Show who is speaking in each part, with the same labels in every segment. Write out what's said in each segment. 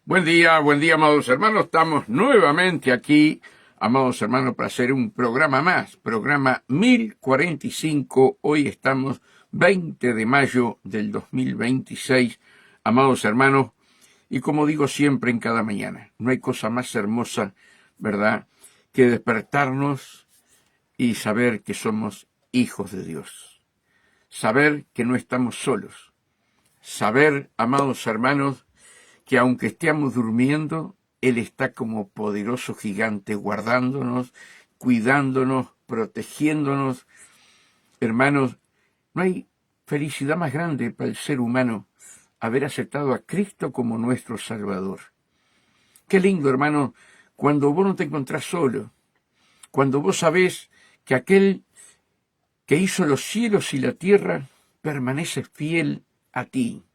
Speaker 1: Buen día, amados hermanos. Estamos nuevamente aquí, amados hermanos, para hacer un programa más, programa 1045. Hoy estamos 20 de mayo del 2026, amados hermanos, y como digo siempre en cada mañana, no hay cosa más hermosa, ¿verdad?, que despertarnos y saber que somos hijos de Dios, saber que no estamos solos, saber, amados hermanos, que aunque estemos durmiendo, Él está como poderoso gigante guardándonos, cuidándonos, protegiéndonos. Hermanos, no hay felicidad más grande para el ser humano haber aceptado a Cristo como nuestro Salvador. Qué lindo, hermano, cuando vos no te encontrás solo, cuando vos sabés que aquel que hizo los cielos y la tierra permanece fiel a ti,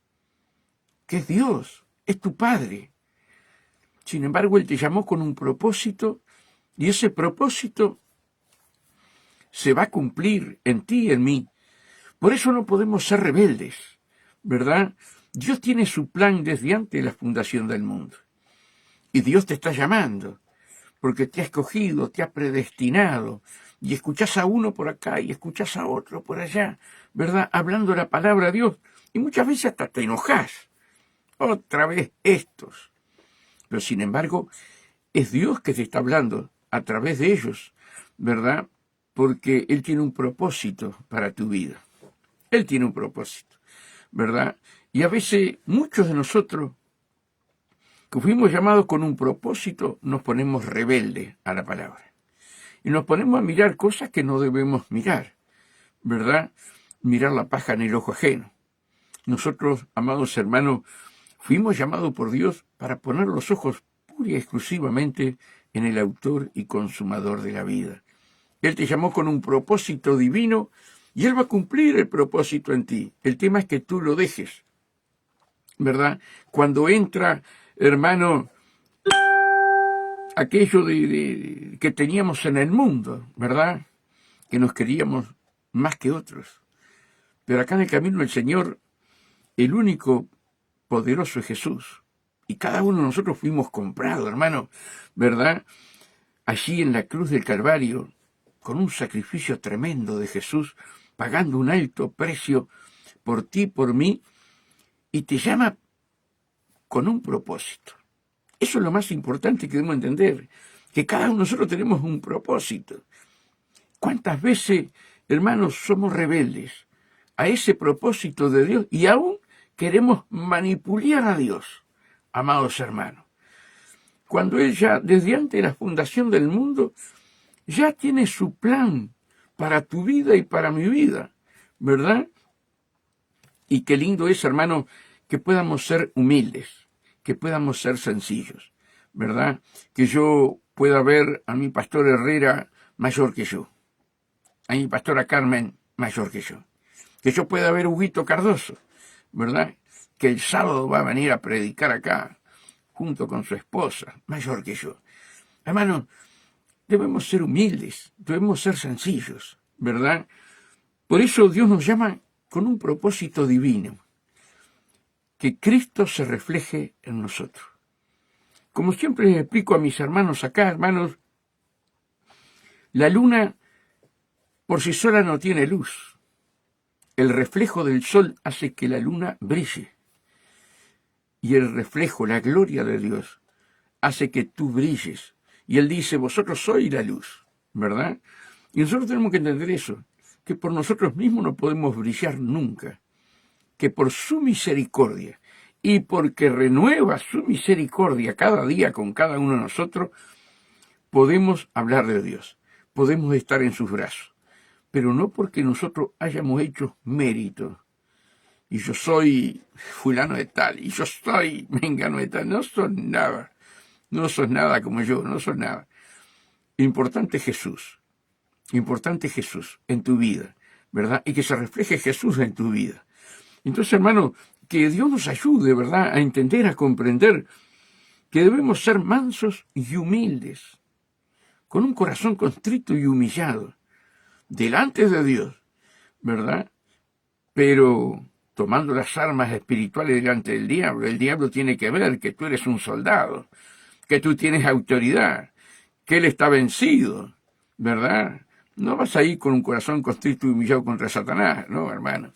Speaker 1: que es Dios, es tu Padre. Sin embargo, Él te llamó con un propósito y ese propósito se va a cumplir en ti y en mí. Por eso no podemos ser rebeldes, ¿verdad? Dios tiene su plan desde antes de la fundación del mundo. Y Dios te está llamando, porque te ha escogido, te ha predestinado. Y escuchás a uno por acá y escuchás a otro por allá, ¿verdad? Hablando la palabra de Dios. Y muchas veces hasta te enojás. Otra vez estos. Pero sin embargo, es Dios que te está hablando a través de ellos, ¿verdad? Porque Él tiene un propósito para tu vida. Él tiene un propósito, ¿verdad? Y a veces muchos de nosotros que fuimos llamados con un propósito nos ponemos rebeldes a la palabra. Y nos ponemos a mirar cosas que no debemos mirar, ¿verdad? Mirar la paja en el ojo ajeno. Nosotros, amados hermanos, fuimos llamados por Dios para poner los ojos pura y exclusivamente en el autor y consumador de la vida. Él te llamó con un propósito divino y Él va a cumplir el propósito en ti. El tema es que tú lo dejes, ¿verdad? Cuando entra, hermano, aquello que teníamos en el mundo, ¿verdad? Que nos queríamos más que otros. Pero acá en el camino del Señor, el único poderoso es Jesús. Y cada uno de nosotros fuimos comprados, hermano, ¿verdad? Allí en la cruz del Calvario, con un sacrificio tremendo de Jesús, pagando un alto precio por ti, por mí, y te llama con un propósito. Eso es lo más importante que debemos entender, que cada uno de nosotros tenemos un propósito. ¿Cuántas veces, hermanos, somos rebeldes a ese propósito de Dios y aún queremos manipular a Dios, amados hermanos? Cuando Él ya, desde antes de la fundación del mundo, ya tiene su plan para tu vida y para mi vida, ¿verdad? Y qué lindo es, hermano, que podamos ser humildes, que podamos ser sencillos, ¿verdad? Que yo pueda ver a mi pastor Herrera mayor que yo, a mi pastora Carmen mayor que yo pueda ver a Huguito Cardoso, ¿verdad? Que el sábado va a venir a predicar acá, junto con su esposa, mayor que yo. Hermano, debemos ser humildes, debemos ser sencillos, ¿verdad? Por eso Dios nos llama con un propósito divino, que Cristo se refleje en nosotros. Como siempre les explico a mis hermanos acá, hermanos, la luna por sí sola no tiene luz. El reflejo del sol hace que la luna brille. Y el reflejo, la gloria de Dios, hace que tú brilles. Y Él dice, vosotros sois la luz, ¿verdad? Y nosotros tenemos que entender eso, que por nosotros mismos no podemos brillar nunca, que por su misericordia y porque renueva su misericordia cada día con cada uno de nosotros, podemos hablar de Dios, podemos estar en sus brazos, pero no porque nosotros hayamos hecho mérito. Y yo soy fulano de tal, y yo soy mengano de tal. No son nada, no sos nada como yo, no sos nada. Importante Jesús en tu vida, ¿verdad? Y que se refleje Jesús en tu vida. Entonces, hermano, que Dios nos ayude, ¿verdad?, a entender, a comprender que debemos ser mansos y humildes, con un corazón contrito y humillado, delante de Dios, ¿verdad? Pero tomando las armas espirituales delante del diablo. El diablo tiene que ver que tú eres un soldado, que tú tienes autoridad, que él está vencido, ¿verdad? No vas a ir con un corazón contrito y humillado contra Satanás, no, hermano.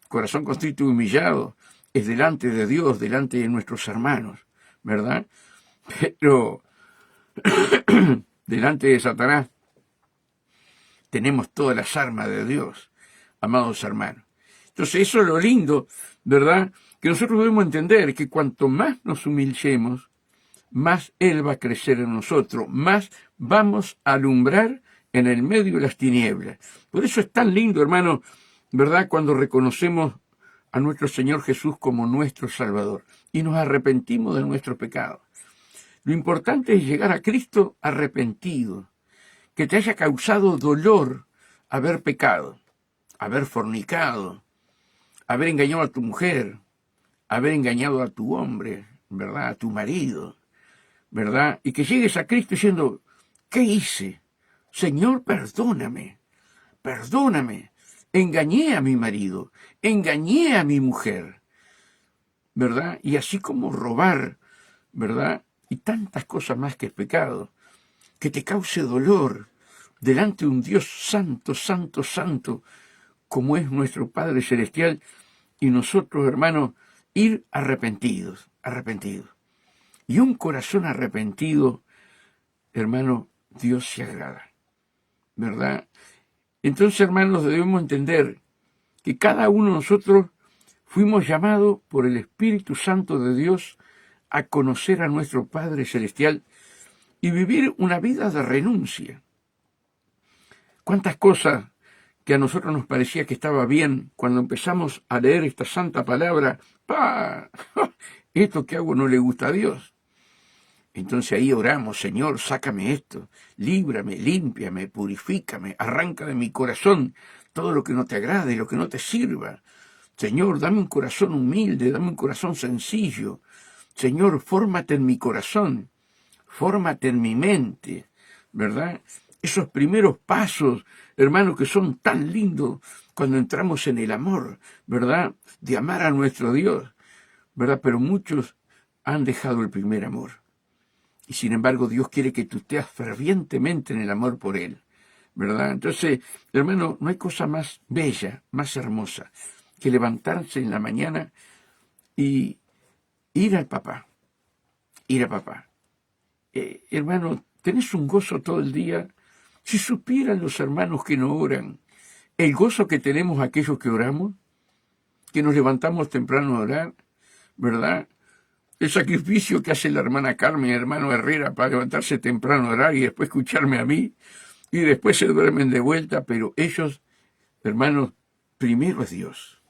Speaker 1: Corazón contrito y humillado es delante de Dios, delante de nuestros hermanos, ¿verdad? Pero delante de Satanás tenemos todas las armas de Dios, amados hermanos. Entonces eso es lo lindo, ¿verdad? Que nosotros debemos entender que cuanto más nos humillemos, más Él va a crecer en nosotros, más vamos a alumbrar en el medio de las tinieblas. Por eso es tan lindo, hermano, ¿verdad? Cuando reconocemos a nuestro Señor Jesús como nuestro Salvador y nos arrepentimos de nuestros pecados. Lo importante es llegar a Cristo arrepentido, que te haya causado dolor haber pecado, haber fornicado, haber engañado a tu mujer, haber engañado a tu hombre, ¿verdad? A tu marido, ¿verdad? Y que llegues a Cristo diciendo, ¿qué hice? Señor, perdóname, perdóname. Engañé a mi marido, engañé a mi mujer, ¿verdad? Y así como robar, ¿verdad? Y tantas cosas más que es pecado, que te cause dolor delante de un Dios santo, santo, santo, como es nuestro Padre Celestial, y nosotros, hermanos, ir arrepentidos, arrepentidos. Y un corazón arrepentido, hermano, Dios se agrada, ¿verdad? Entonces, hermanos, debemos entender que cada uno de nosotros fuimos llamados por el Espíritu Santo de Dios a conocer a nuestro Padre Celestial y vivir una vida de renuncia. ¿Cuántas cosas que a nosotros nos parecía que estaba bien cuando empezamos a leer esta santa palabra? ¡Pah! Esto que hago no le gusta a Dios. Entonces ahí oramos, Señor, sácame esto, líbrame, límpiame, purifícame, arranca de mi corazón todo lo que no te agrade, lo que no te sirva. Señor, dame un corazón humilde, dame un corazón sencillo. Señor, fórmate en mi corazón, fórmate en mi mente, ¿verdad? Esos primeros pasos, hermanos, que son tan lindos cuando entramos en el amor, ¿verdad? De amar a nuestro Dios, ¿verdad? Pero muchos han dejado el primer amor. Y sin embargo, Dios quiere que tú estés fervientemente en el amor por Él, ¿verdad? Entonces, hermano, no hay cosa más bella, más hermosa, que levantarse en la mañana y ir al papá, ir a papá. Hermano, tenés un gozo todo el día. Si supieran los hermanos que no oran, el gozo que tenemos aquellos que oramos, que nos levantamos temprano a orar, ¿verdad? El sacrificio que hace la hermana Carmen y el hermano Herrera para levantarse temprano a orar y después escucharme a mí, y después se duermen de vuelta, pero ellos, hermanos, primero es Dios.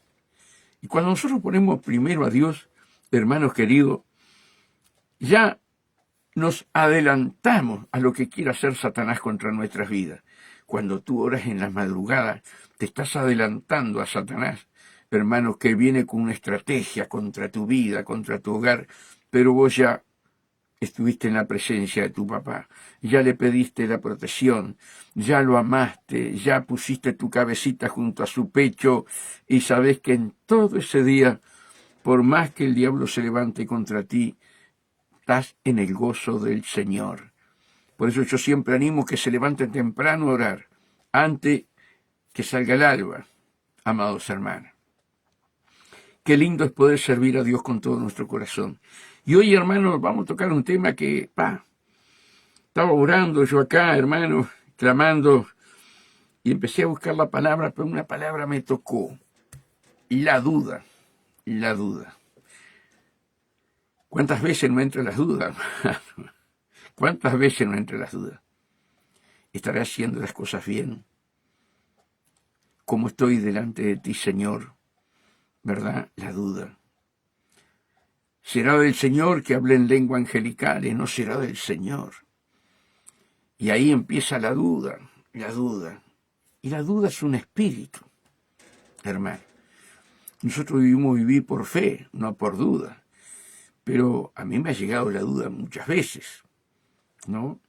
Speaker 1: Y cuando nosotros ponemos primero a Dios, hermanos queridos, ya nos adelantamos a lo que quiera hacer Satanás contra nuestras vidas. Cuando tú oras en las madrugadas, te estás adelantando a Satanás, hermanos, que viene con una estrategia contra tu vida, contra tu hogar, pero vos ya estuviste en la presencia de tu papá, ya le pediste la protección, ya lo amaste, ya pusiste tu cabecita junto a su pecho y sabes que en todo ese día, por más que el diablo se levante contra ti, estás en el gozo del Señor. Por eso yo siempre animo que se levanten temprano a orar, antes que salga el alba, amados hermanos. Qué lindo es poder servir a Dios con todo nuestro corazón. Y hoy, hermanos, vamos a tocar un tema que, estaba orando yo acá, hermano, clamando, y empecé a buscar la palabra, pero una palabra me tocó. La duda, la duda. ¿Cuántas veces no entra las dudas? ¿Cuántas veces no entra las dudas? ¿Estaré haciendo las cosas bien? ¿Cómo estoy delante de ti, Señor? ¿Verdad? La duda. ¿Será del Señor que hable en lengua angelical? ¿No será del Señor? Y ahí empieza la duda, la duda. Y la duda es un espíritu, hermano. Nosotros vivir por fe, no por duda. Pero a mí me ha llegado la duda muchas veces, ¿no?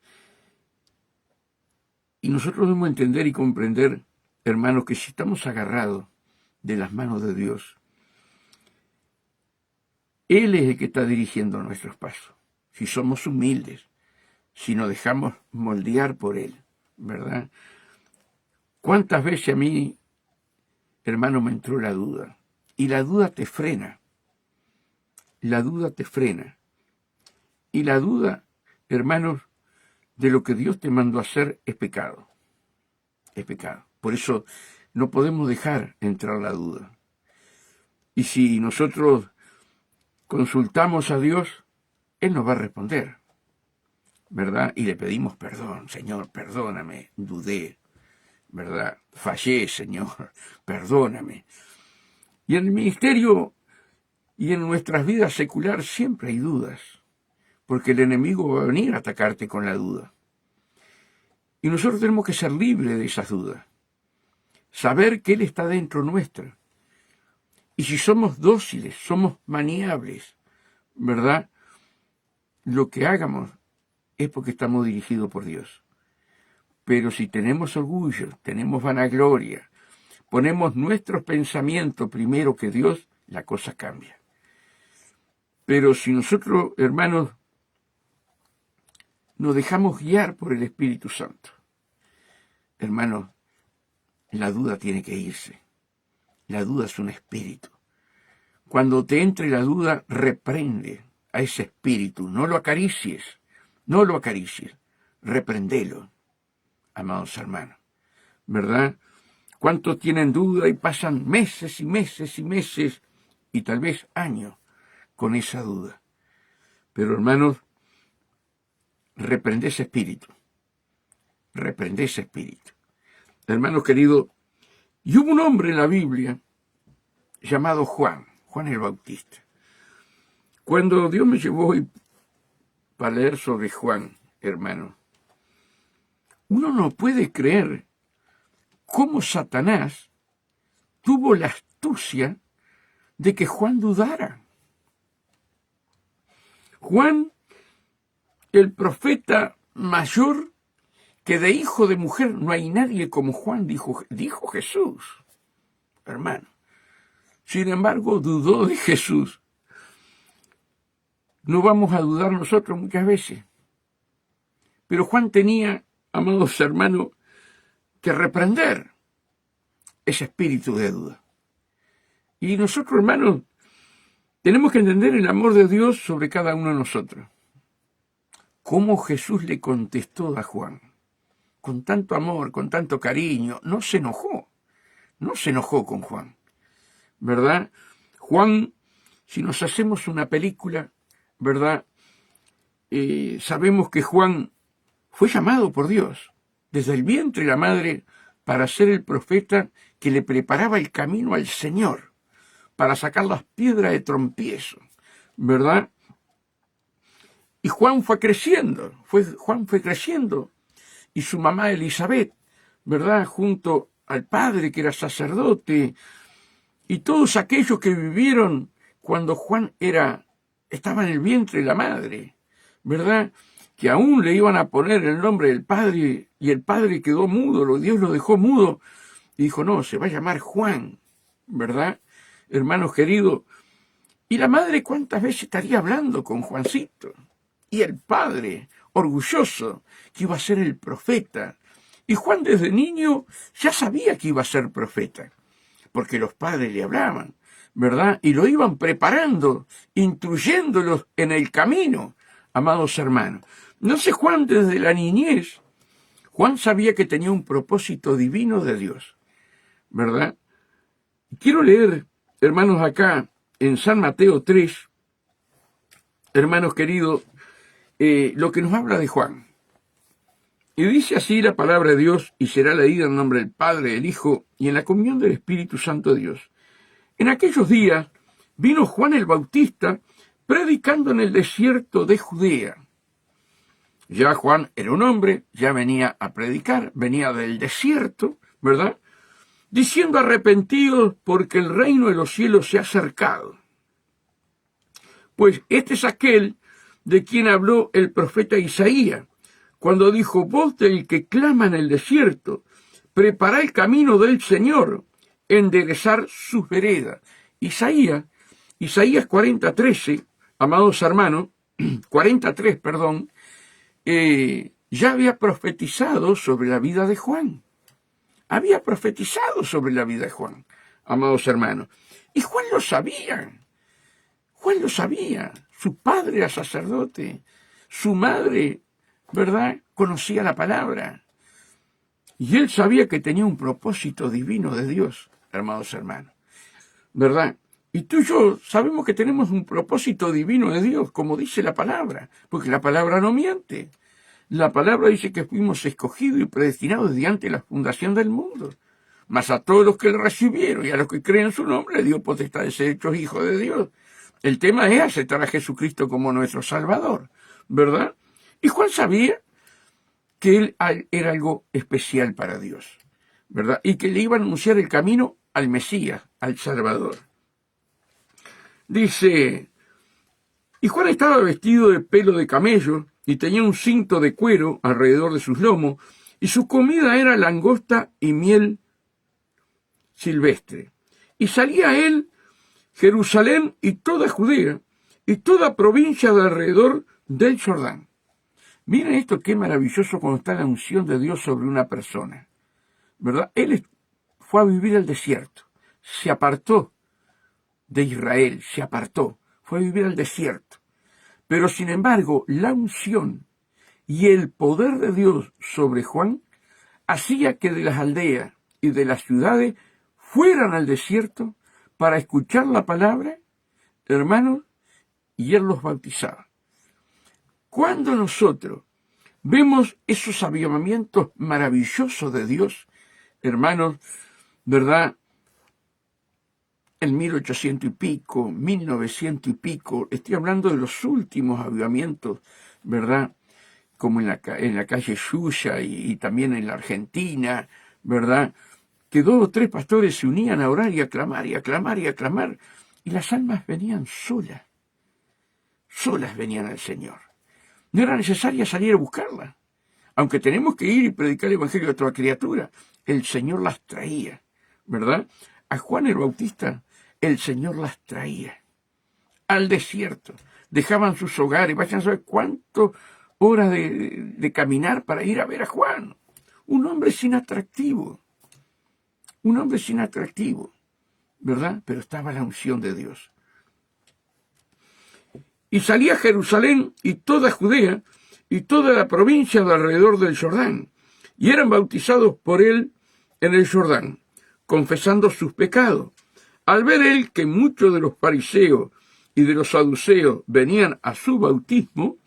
Speaker 1: Y nosotros debemos entender y comprender, hermanos, que si estamos agarrados de las manos de Dios, Él es el que está dirigiendo nuestros pasos. Si somos humildes, si nos dejamos moldear por Él, ¿verdad? ¿Cuántas veces a mí, hermano, me entró la duda? Y la duda te frena. La duda te frena. Y la duda, hermanos, de lo que Dios te mandó a hacer es pecado. Es pecado. Por eso no podemos dejar entrar la duda. Y si nosotros consultamos a Dios, Él nos va a responder, ¿verdad? Y le pedimos perdón. Señor, perdóname, dudé, ¿verdad? Fallé, Señor, perdóname. Y en el ministerio y en nuestras vidas seculares siempre hay dudas, porque el enemigo va a venir a atacarte con la duda. Y nosotros tenemos que ser libres de esas dudas, saber que Él está dentro nuestra. Y si somos dóciles, somos maniables, ¿verdad? Lo que hagamos es porque estamos dirigidos por Dios. Pero si tenemos orgullo, tenemos vanagloria, ponemos nuestros pensamientos primero que Dios, la cosa cambia. Pero si nosotros, hermanos, nos dejamos guiar por el Espíritu Santo, hermanos, la duda tiene que irse. La duda es un espíritu. Cuando te entre la duda, reprende a ese espíritu. No lo acaricies, no lo acaricies. Reprendelo, amados hermanos. ¿Verdad? ¿Cuántos tienen duda y pasan meses y meses y meses y tal vez años con esa duda? Pero hermanos, reprende ese espíritu. Reprende ese espíritu. Hermanos queridos, y hubo un hombre en la Biblia llamado Juan el Bautista. Cuando Dios me llevó hoy para leer sobre Juan, hermano, uno no puede creer cómo Satanás tuvo la astucia de que Juan dudara. Juan, el profeta mayor, que de hijo de mujer no hay nadie como Juan, dijo Jesús, hermano. Sin embargo, dudó de Jesús. No vamos a dudar nosotros muchas veces. Pero Juan tenía, amados hermanos, que reprender ese espíritu de duda. Y nosotros, hermanos, tenemos que entender el amor de Dios sobre cada uno de nosotros. Cómo Jesús le contestó a Juan. Con tanto amor, con tanto cariño, no se enojó con Juan, ¿verdad? Juan, si nos hacemos una película, ¿verdad? Sabemos que Juan fue llamado por Dios desde el vientre de la madre para ser el profeta que le preparaba el camino al Señor, para sacar las piedras de trompiezo, ¿verdad? Y Juan fue creciendo, y su mamá Elizabeth, ¿verdad? Junto al padre que era sacerdote, y todos aquellos que vivieron cuando Juan estaba en el vientre de la madre, ¿verdad? Que aún le iban a poner el nombre del padre, y el padre quedó mudo, Dios lo dejó mudo, y dijo, no, se va a llamar Juan, ¿verdad? Hermanos queridos, y la madre cuántas veces estaría hablando con Juancito, y el padre, orgulloso, que iba a ser el profeta. Y Juan desde niño ya sabía que iba a ser profeta, porque los padres le hablaban, ¿verdad? Y lo iban preparando, instruyéndolos en el camino, amados hermanos. No sé, Juan desde la niñez, Juan sabía que tenía un propósito divino de Dios, ¿verdad? Quiero leer, hermanos, acá en San Mateo 3, hermanos queridos, lo que nos habla de Juan. Y dice así la palabra de Dios, y será leída en nombre del Padre, del Hijo, y en la comunión del Espíritu Santo de Dios. En aquellos días vino Juan el Bautista predicando en el desierto de Judea. Ya Juan era un hombre, ya venía a predicar, venía del desierto, ¿verdad? Diciendo arrepentidos porque el reino de los cielos se ha acercado. Pues este es aquel de quien habló el profeta Isaías, cuando dijo, voz del que clama en el desierto, preparad el camino del Señor, enderezar sus veredas. Isaías Isaías 40:13, amados hermanos, 43, perdón, ya había profetizado sobre la vida de Juan. Había profetizado sobre la vida de Juan, amados hermanos. Y Juan lo sabía. Juan lo sabía. Su padre era sacerdote. Su madre, ¿verdad?, conocía la palabra. Y él sabía que tenía un propósito divino de Dios, hermanos hermanos. ¿Verdad? Y tú y yo sabemos que tenemos un propósito divino de Dios, como dice la palabra, porque la palabra no miente. La palabra dice que fuimos escogidos y predestinados desde antes de la fundación del mundo. Mas a todos los que le recibieron y a los que creen en su nombre, le dio potestad de ser hechos hijos de Dios. El tema es aceptar a Jesucristo como nuestro Salvador, ¿verdad? Y Juan sabía que él era algo especial para Dios, ¿verdad? Y que le iba a anunciar el camino al Mesías, al Salvador. Dice, y Juan estaba vestido de pelo de camello y tenía un cinto de cuero alrededor de sus lomos, y su comida era langosta y miel silvestre. Y salía a él Jerusalén y toda Judea y toda provincia de alrededor del Jordán. Miren esto, qué maravilloso cuando está la unción de Dios sobre una persona, ¿verdad? Él fue a vivir al desierto, se apartó de Israel, se apartó, fue a vivir al desierto. Pero sin embargo, la unción y el poder de Dios sobre Juan hacía que de las aldeas y de las ciudades fueran al desierto para escuchar la palabra, hermanos, y él los bautizaba. Cuando nosotros vemos esos avivamientos maravillosos de Dios, hermanos, ¿verdad? En 1800 y pico, 1900 y pico, estoy hablando de los últimos avivamientos, ¿verdad? Como en la calle Yuya y también en la Argentina, ¿verdad? Que 2 o 3 pastores se unían a orar y a clamar y a clamar y a clamar, y las almas venían solas venían al Señor. No era necesaria salir a buscarlas. Aunque tenemos que ir y predicar el Evangelio a toda criatura, el Señor las traía, ¿verdad? A Juan el Bautista, el Señor las traía al desierto. Dejaban sus hogares, vayan a saber cuántas horas de caminar para ir a ver a Juan. Un hombre sin atractivo, ¿verdad? Pero estaba la unción de Dios. Y salía Jerusalén y toda Judea y toda la provincia de alrededor del Jordán, y eran bautizados por él en el Jordán, confesando sus pecados. Al ver él que muchos de los fariseos y de los saduceos venían a su bautismo,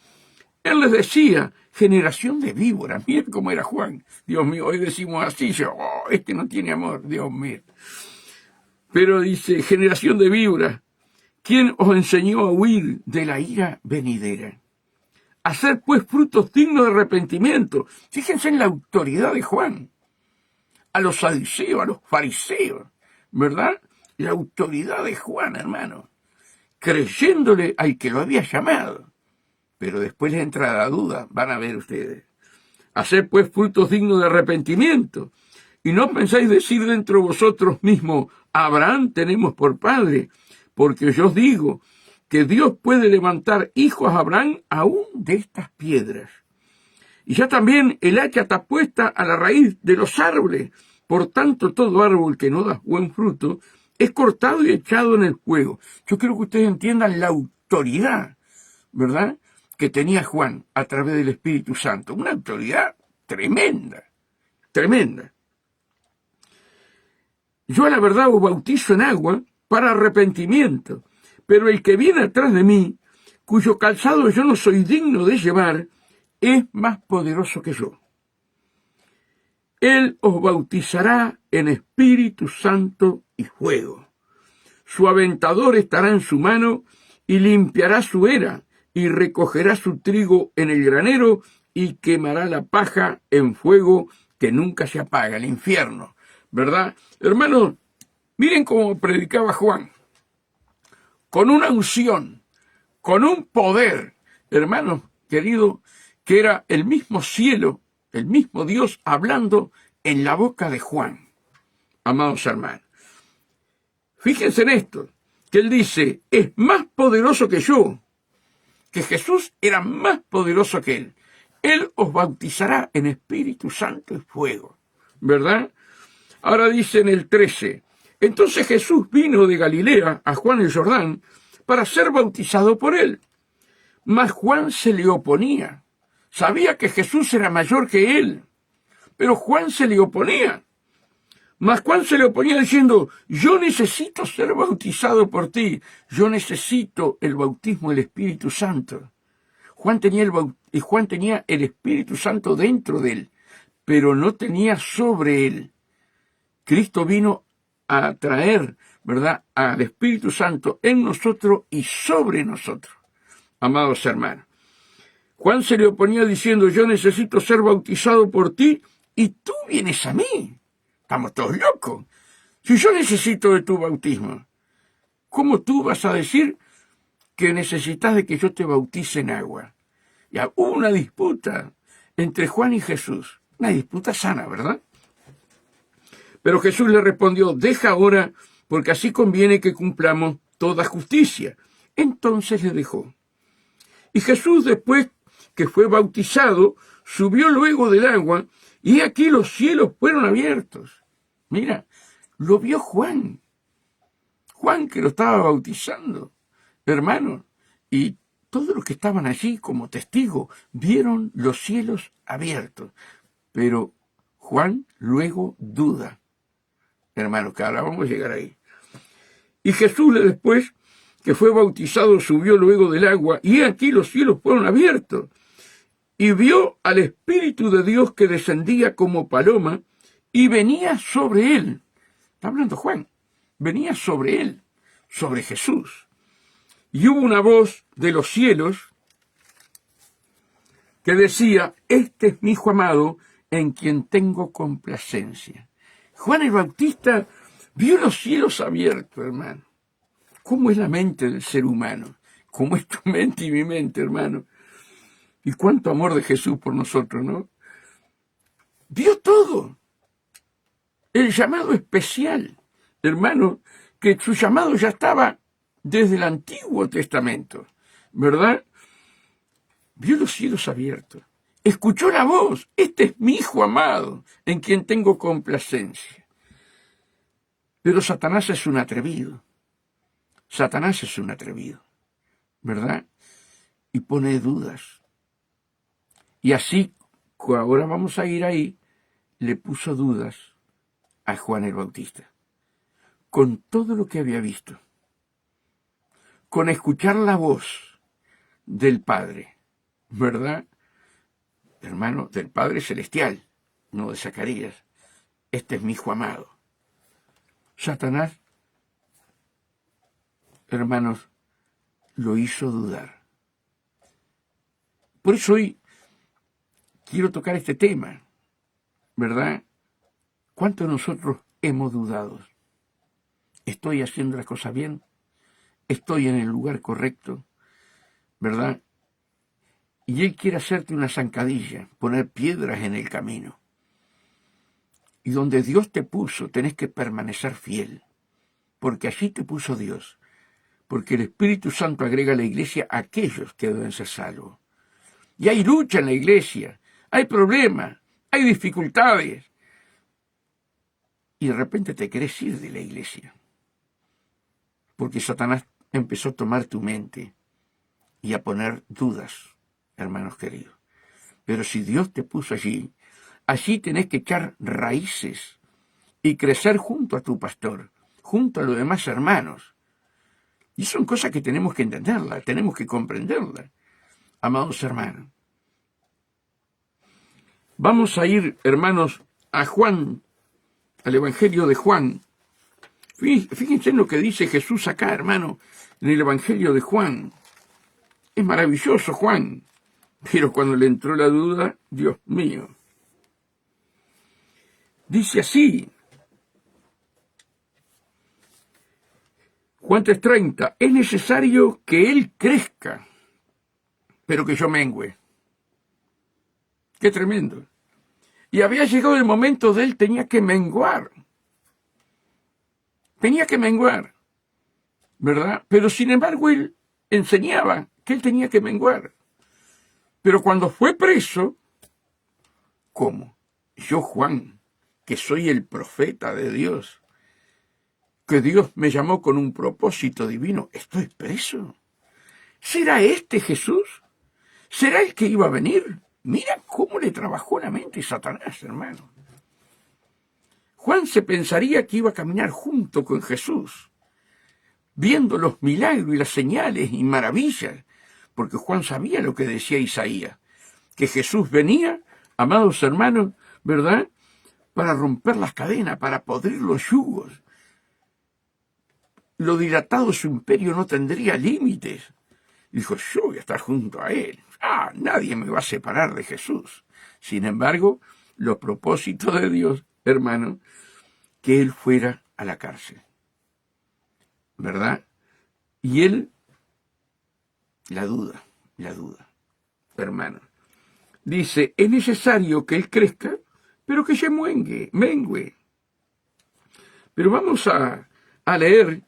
Speaker 1: él les decía, generación de víboras. Miren cómo era Juan. Dios mío, hoy decimos así, este no tiene amor, Dios mío. Pero dice, generación de víboras, ¿quién os enseñó a huir de la ira venidera? Hacer pues frutos dignos de arrepentimiento. Fíjense en la autoridad de Juan. A los saduceos, a los fariseos, ¿verdad? La autoridad de Juan, hermano. Creyéndole al que lo había llamado. Pero después le entra la duda, van a ver ustedes. Hacer pues frutos dignos de arrepentimiento. Y no pensáis decir dentro de vosotros mismos, Abraham tenemos por padre, porque yo os digo que Dios puede levantar hijos a Abraham aún de estas piedras. Y ya también el hacha está puesta a la raíz de los árboles. Por tanto, todo árbol que no da buen fruto es cortado y echado en el fuego. Yo quiero que ustedes entiendan la autoridad, ¿verdad?, que tenía Juan a través del Espíritu Santo. Una autoridad tremenda, tremenda. Yo a la verdad os bautizo en agua para arrepentimiento, pero el que viene atrás de mí, cuyo calzado yo no soy digno de llevar, es más poderoso que yo. Él os bautizará en Espíritu Santo y fuego. Su aventador estará en su mano y limpiará su era y recogerá su trigo en el granero y quemará la paja en fuego que nunca se apaga, el infierno, ¿verdad? Hermanos, miren cómo predicaba Juan, con una unción, con un poder, hermanos queridos, que era el mismo cielo, el mismo Dios hablando en la boca de Juan, amados hermanos. Fíjense en esto, que él dice, es más poderoso que yo, que Jesús era más poderoso que él. Él os bautizará en Espíritu Santo y fuego, ¿verdad? Ahora dice en el 13, entonces Jesús vino de Galilea a Juan el Jordán para ser bautizado por él. Mas Juan se le oponía. Sabía que Jesús era mayor que él, pero Juan se le oponía. Mas Juan se le oponía diciendo, yo necesito ser bautizado por ti, yo necesito el bautismo del Espíritu Santo. Juan tenía el Espíritu Santo dentro de él, pero no tenía sobre él. Cristo vino a traer, ¿verdad?, al Espíritu Santo en nosotros y sobre nosotros, amados hermanos. Juan se le oponía diciendo, yo necesito ser bautizado por ti y tú vienes a mí. Estamos todos locos. Si yo necesito de tu bautismo, ¿cómo tú vas a decir que necesitas de que yo te bautice en agua? Ya hubo una disputa entre Juan y Jesús, una disputa sana, ¿verdad? Pero Jesús le respondió, deja ahora, porque así conviene que cumplamos toda justicia. Entonces le dejó. Y Jesús, después que fue bautizado, subió luego del agua, y aquí los cielos fueron abiertos. Mira, lo vio Juan. Juan que lo estaba bautizando, hermano. Y todos los que estaban allí como testigos vieron los cielos abiertos. Pero Juan luego duda. Hermanos, que ahora vamos a llegar ahí. Y Jesús después que fue bautizado subió luego del agua, y aquí los cielos fueron abiertos. Y vio al Espíritu de Dios que descendía como paloma y venía sobre él. Está hablando Juan. Venía sobre él, sobre Jesús. Y hubo una voz de los cielos que decía, este es mi Hijo amado, en quien tengo complacencia. Juan el Bautista vio los cielos abiertos, hermano. ¿Cómo es la mente del ser humano? ¿Cómo es tu mente y mi mente, hermano? Y cuánto amor de Jesús por nosotros, ¿no? Vio todo. El llamado especial, hermano, que su llamado ya estaba desde el Antiguo Testamento, ¿verdad? Vio los cielos abiertos. Escuchó la voz. Este es mi Hijo amado, en quien tengo complacencia. Pero Satanás es un atrevido. Satanás es un atrevido, ¿verdad? Y pone dudas. Y así, ahora vamos a ir ahí, le puso dudas a Juan el Bautista. Con todo lo que había visto, con escuchar la voz del Padre, ¿verdad? Hermano, del Padre Celestial, no de Zacarías. Este es mi Hijo amado. Satanás, hermanos, lo hizo dudar. Por eso hoy quiero tocar este tema, ¿verdad? ¿Cuántos de nosotros hemos dudado? ¿Estoy haciendo las cosas bien? ¿Estoy en el lugar correcto? ¿Verdad? Y Él quiere hacerte una zancadilla, poner piedras en el camino. Y donde Dios te puso, tenés que permanecer fiel, porque allí te puso Dios, porque el Espíritu Santo agrega a la iglesia a aquellos que deben ser salvos. Y hay lucha en la iglesia, hay problemas, hay dificultades. Y de repente te querés ir de la iglesia, porque Satanás empezó a tomar tu mente y a poner dudas, hermanos queridos. Pero si Dios te puso allí, allí tenés que echar raíces y crecer junto a tu pastor, junto a los demás hermanos. Y son cosas que tenemos que entenderlas, tenemos que comprenderlas, amados hermanos. Vamos a ir, hermanos, a Juan, al Evangelio de Juan. Fíjense en lo que dice Jesús acá, hermano, en el Evangelio de Juan. Es maravilloso, Juan. Pero cuando le entró la duda, Dios mío. Dice así, Juan 3:30, es necesario que Él crezca, pero que yo mengüe. Qué tremendo. Y había llegado el momento de Él, tenía que menguar. Tenía que menguar. ¿verdad? Pero sin embargo él enseñaba que él tenía que menguar. Pero cuando fue preso, ¿cómo? Yo, Juan, que soy el profeta de Dios, que Dios me llamó con un propósito divino, ¿estoy preso? ¿Será este Jesús? ¿Será el que iba a venir? Mira cómo le trabajó la mente Satanás, hermano. Juan se pensaría que iba a caminar junto con Jesús, viendo los milagros y las señales y maravillas, porque Juan sabía lo que decía Isaías, que Jesús venía, amados hermanos, ¿verdad?, para romper las cadenas, para podrir los yugos. Lo dilatado de su imperio no tendría límites. Dijo, yo voy a estar junto a él. Nadie me va a separar de Jesús. Sin embargo, los propósitos de Dios, hermano, que él fuera a la cárcel, ¿verdad? Y él, la duda, hermano. Dice, es necesario que él crezca, pero que se mengue. Pero vamos a leer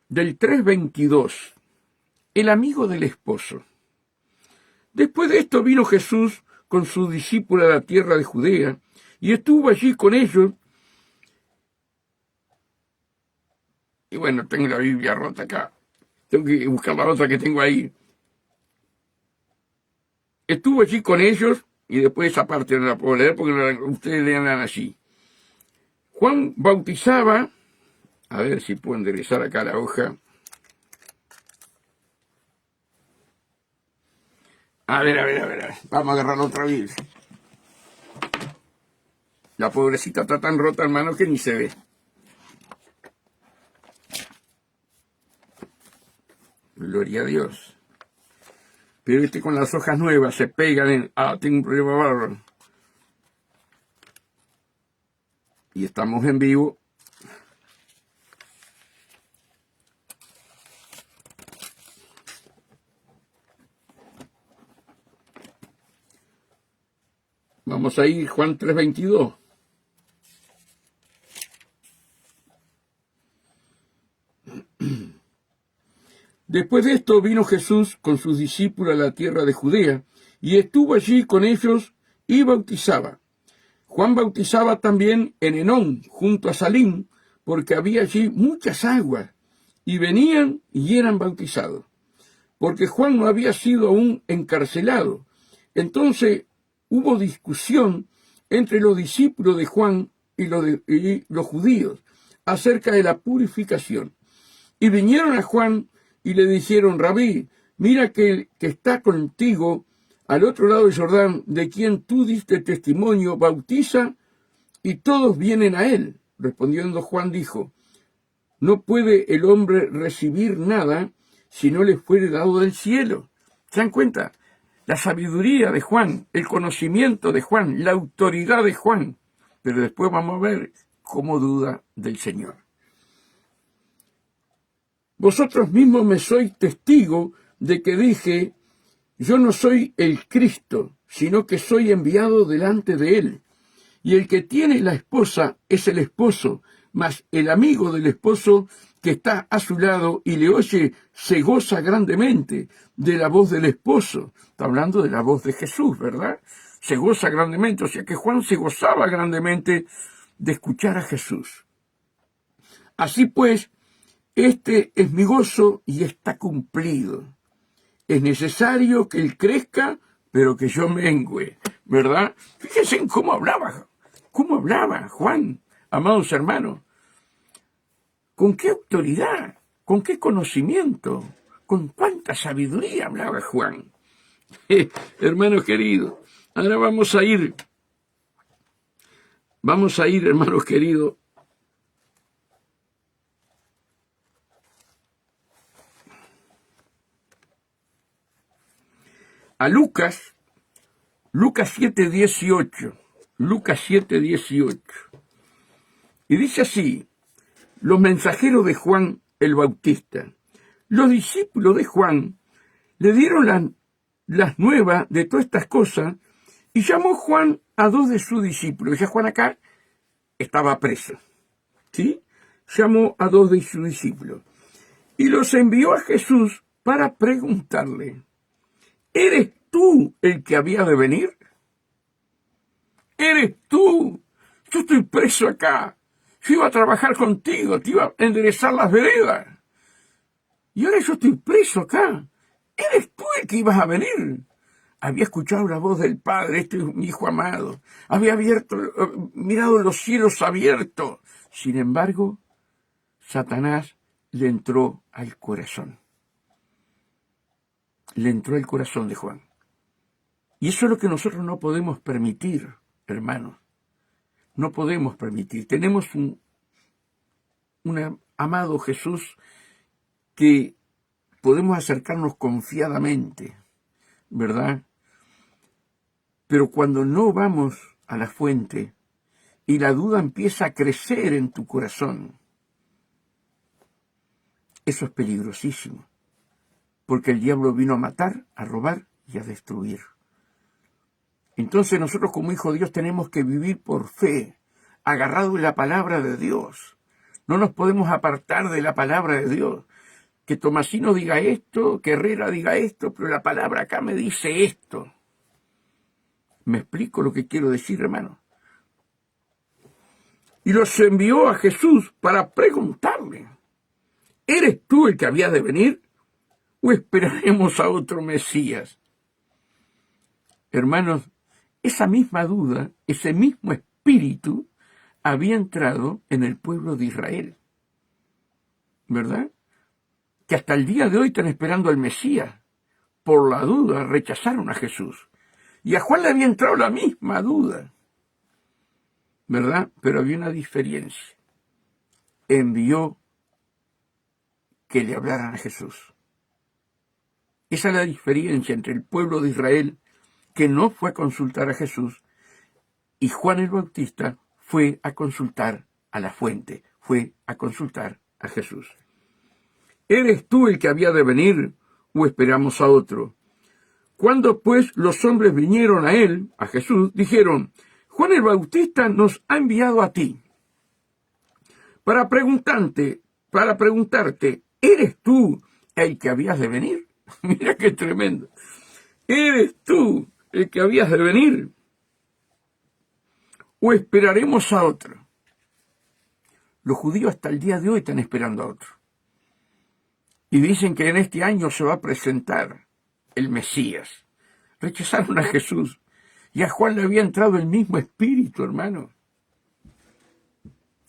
Speaker 1: del 3:22, el amigo del esposo. Después de esto vino Jesús con sus discípulos a la tierra de Judea, y estuvo allí con ellos. Y bueno, tengo la Biblia rota acá. Tengo que buscar la otra que tengo ahí. Estuvo allí con ellos, y después esa parte no la puedo leer porque ustedes lean así. Juan bautizaba, a ver si puedo enderezar acá la hoja. A ver. Vamos a agarrar otra Biblia. La pobrecita está tan rota, hermano, que ni se ve. Gloria a Dios. Pero con las hojas nuevas se pegan tengo un problema bárbaro. Y estamos en vivo. Vamos a ir, Juan 3:22. Después de esto vino Jesús con sus discípulos a la tierra de Judea, y estuvo allí con ellos y bautizaba. Juan bautizaba también en Enón, junto a Salim, porque había allí muchas aguas, y venían y eran bautizados, porque Juan no había sido aún encarcelado. Entonces hubo discusión entre los discípulos de Juan y los judíos acerca de la purificación. Y vinieron a Juan y le dijeron, Rabí, mira que el que está contigo al otro lado del Jordán, de quien tú diste testimonio, bautiza, y todos vienen a él. Respondiendo Juan dijo, no puede el hombre recibir nada si no le fuere dado del cielo. ¿Se dan cuenta? La sabiduría de Juan, el conocimiento de Juan, la autoridad de Juan. Pero después vamos a ver cómo duda del Señor. Vosotros mismos me sois testigo de que dije, yo no soy el Cristo, sino que soy enviado delante de él. Y el que tiene la esposa es el esposo, mas el amigo del esposo que está a su lado y le oye se goza grandemente de la voz del esposo. Está hablando de la voz de Jesús, ¿verdad? Se goza grandemente, o sea que Juan se gozaba grandemente de escuchar a Jesús. Así pues, este es mi gozo y está cumplido. Es necesario que él crezca, pero que yo mengüe, ¿verdad? Fíjense en cómo hablaba Juan, amados hermanos. ¿Con qué autoridad? ¿Con qué conocimiento? ¿Con cuánta sabiduría hablaba Juan? Hermanos queridos, ahora vamos a ir, hermanos queridos, a Lucas 7:18. Lucas 7:18. Y dice así, los mensajeros de Juan el Bautista. Los discípulos de Juan le dieron las nuevas de todas estas cosas y llamó Juan a 2 de sus discípulos. Ya Juan acá estaba preso, ¿sí? Llamó a 2 de sus discípulos y los envió a Jesús para preguntarle, ¿eres tú el que había de venir? ¿Eres tú? Yo estoy preso acá. Yo iba a trabajar contigo, te iba a enderezar las veredas. Y ahora yo estoy preso acá. ¿Eres tú el que ibas a venir? Había escuchado la voz del Padre, este es mi hijo amado. Había mirado los cielos abiertos. Sin embargo, Satanás le entró al corazón. Le entró al corazón de Juan. Y eso es lo que nosotros no podemos permitir, hermanos. No podemos permitir. Tenemos un amado Jesús que podemos acercarnos confiadamente, ¿verdad? Pero cuando no vamos a la fuente y la duda empieza a crecer en tu corazón, eso es peligrosísimo, porque el diablo vino a matar, a robar y a destruir. Entonces nosotros como hijos de Dios tenemos que vivir por fe, agarrados en la palabra de Dios. No nos podemos apartar de la palabra de Dios. Que Tomasino diga esto, que Herrera diga esto, pero la palabra acá me dice esto. ¿Me explico lo que quiero decir, hermano? Y los envió a Jesús para preguntarle, ¿eres tú el que había de venir o esperaremos a otro Mesías? Hermanos, esa misma duda, ese mismo espíritu había entrado en el pueblo de Israel, ¿verdad? Que hasta el día de hoy están esperando al Mesías. Por la duda rechazaron a Jesús. Y a Juan le había entrado la misma duda, ¿verdad? Pero había una diferencia. Envió que le hablaran a Jesús. Esa es la diferencia entre el pueblo de Israel, que no fue a consultar a Jesús, y Juan el Bautista fue a consultar a la fuente, fue a consultar a Jesús. ¿Eres tú el que había de venir o esperamos a otro? Cuando pues los hombres vinieron a él, a Jesús, dijeron, Juan el Bautista nos ha enviado a ti para preguntarte, ¿eres tú el que habías de venir? Mira qué tremendo. ¿Eres tú el que habías de venir o esperaremos a otro? Los judíos hasta el día de hoy están esperando a otro. Y dicen que en este año se va a presentar el Mesías. Rechazaron a Jesús. Y a Juan le había entrado el mismo espíritu, hermano.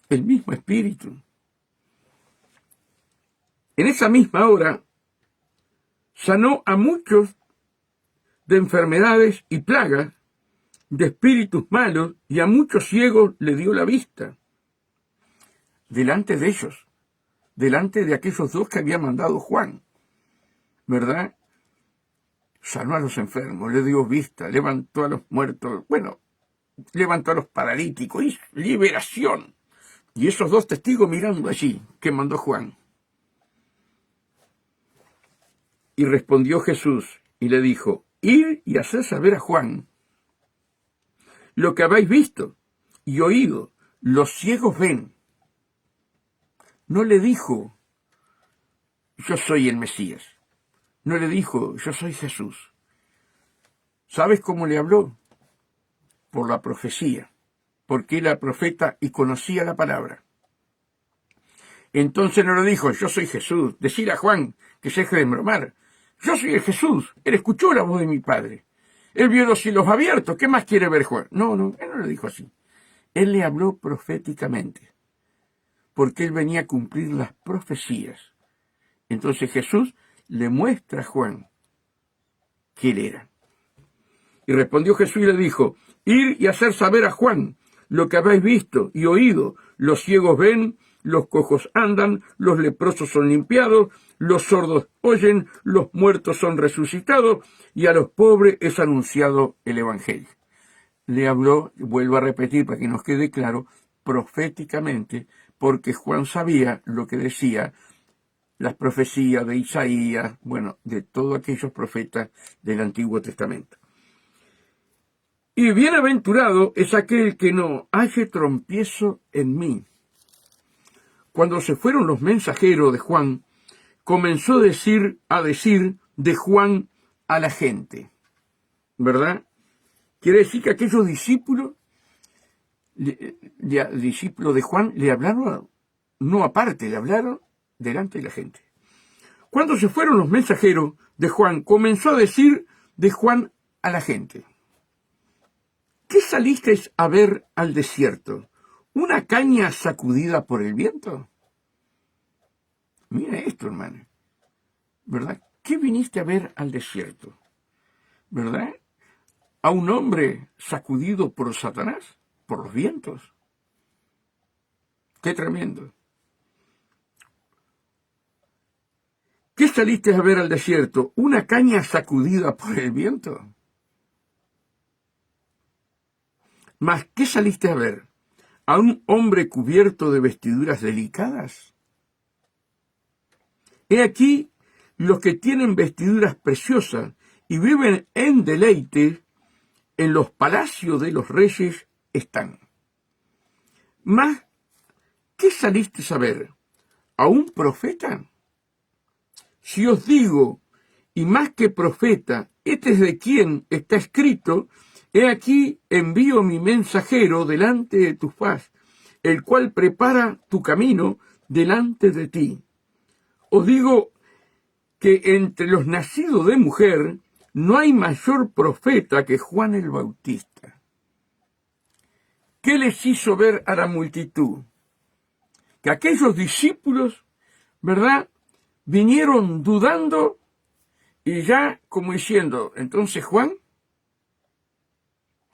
Speaker 1: El mismo espíritu. En esa misma hora sanó a muchos de enfermedades y plagas, de espíritus malos, y a muchos ciegos le dio la vista. Delante de ellos, delante de aquellos dos que había mandado Juan, ¿verdad? Sanó a los enfermos, le dio vista, levantó a los muertos, levantó a los paralíticos, hizo liberación. Y esos dos testigos mirando allí, que mandó Juan. Y respondió Jesús y le dijo, id y haced saber a Juan lo que habéis visto y oído, los ciegos ven. No le dijo, yo soy el Mesías. No le dijo, yo soy Jesús. ¿Sabes cómo le habló? Por la profecía, porque él era profeta y conocía la palabra. Entonces no le dijo, yo soy Jesús. Decir a Juan que se deje de bromar. Yo soy el Jesús. Él escuchó la voz de mi Padre. Él vio los cielos abiertos. ¿Qué más quiere ver Juan? No, él no le dijo así. Él le habló proféticamente, porque él venía a cumplir las profecías. Entonces Jesús le muestra a Juan que él era. Y respondió Jesús y le dijo, ir y hacer saber a Juan lo que habéis visto y oído. Los ciegos ven, los cojos andan, los leprosos son limpiados, los sordos oyen, los muertos son resucitados, y a los pobres es anunciado el Evangelio. Le habló, vuelvo a repetir para que nos quede claro, proféticamente, porque Juan sabía lo que decía las profecías de Isaías, de todos aquellos profetas del Antiguo Testamento. Y bienaventurado es aquel que no halle trompiezo en mí. Cuando se fueron los mensajeros de Juan, comenzó a decir de Juan a la gente, ¿verdad? Quiere decir que aquellos discípulos de Juan le hablaron, no aparte, le hablaron delante de la gente. Cuando se fueron los mensajeros de Juan, comenzó a decir de Juan a la gente: ¿qué salisteis a ver al desierto? ¿Una caña sacudida por el viento? Mira esto, hermano, ¿verdad? ¿Qué viniste a ver al desierto? ¿Verdad? ¿A un hombre sacudido por Satanás, por los vientos? ¡Qué tremendo! ¿Qué saliste a ver al desierto? ¿Una caña sacudida por el viento? ¿Mas qué saliste a ver? ¿A un hombre cubierto de vestiduras delicadas? He aquí los que tienen vestiduras preciosas y viven en deleite, en los palacios de los reyes están. Mas, ¿qué saliste a ver? ¿A un profeta? Si os digo, y más que profeta, este es de quien está escrito: he aquí envío mi mensajero delante de tu faz, el cual prepara tu camino delante de ti. Os digo que entre los nacidos de mujer no hay mayor profeta que Juan el Bautista. ¿Qué les hizo ver a la multitud? Que aquellos discípulos, ¿verdad?, vinieron dudando y ya como diciendo: entonces Juan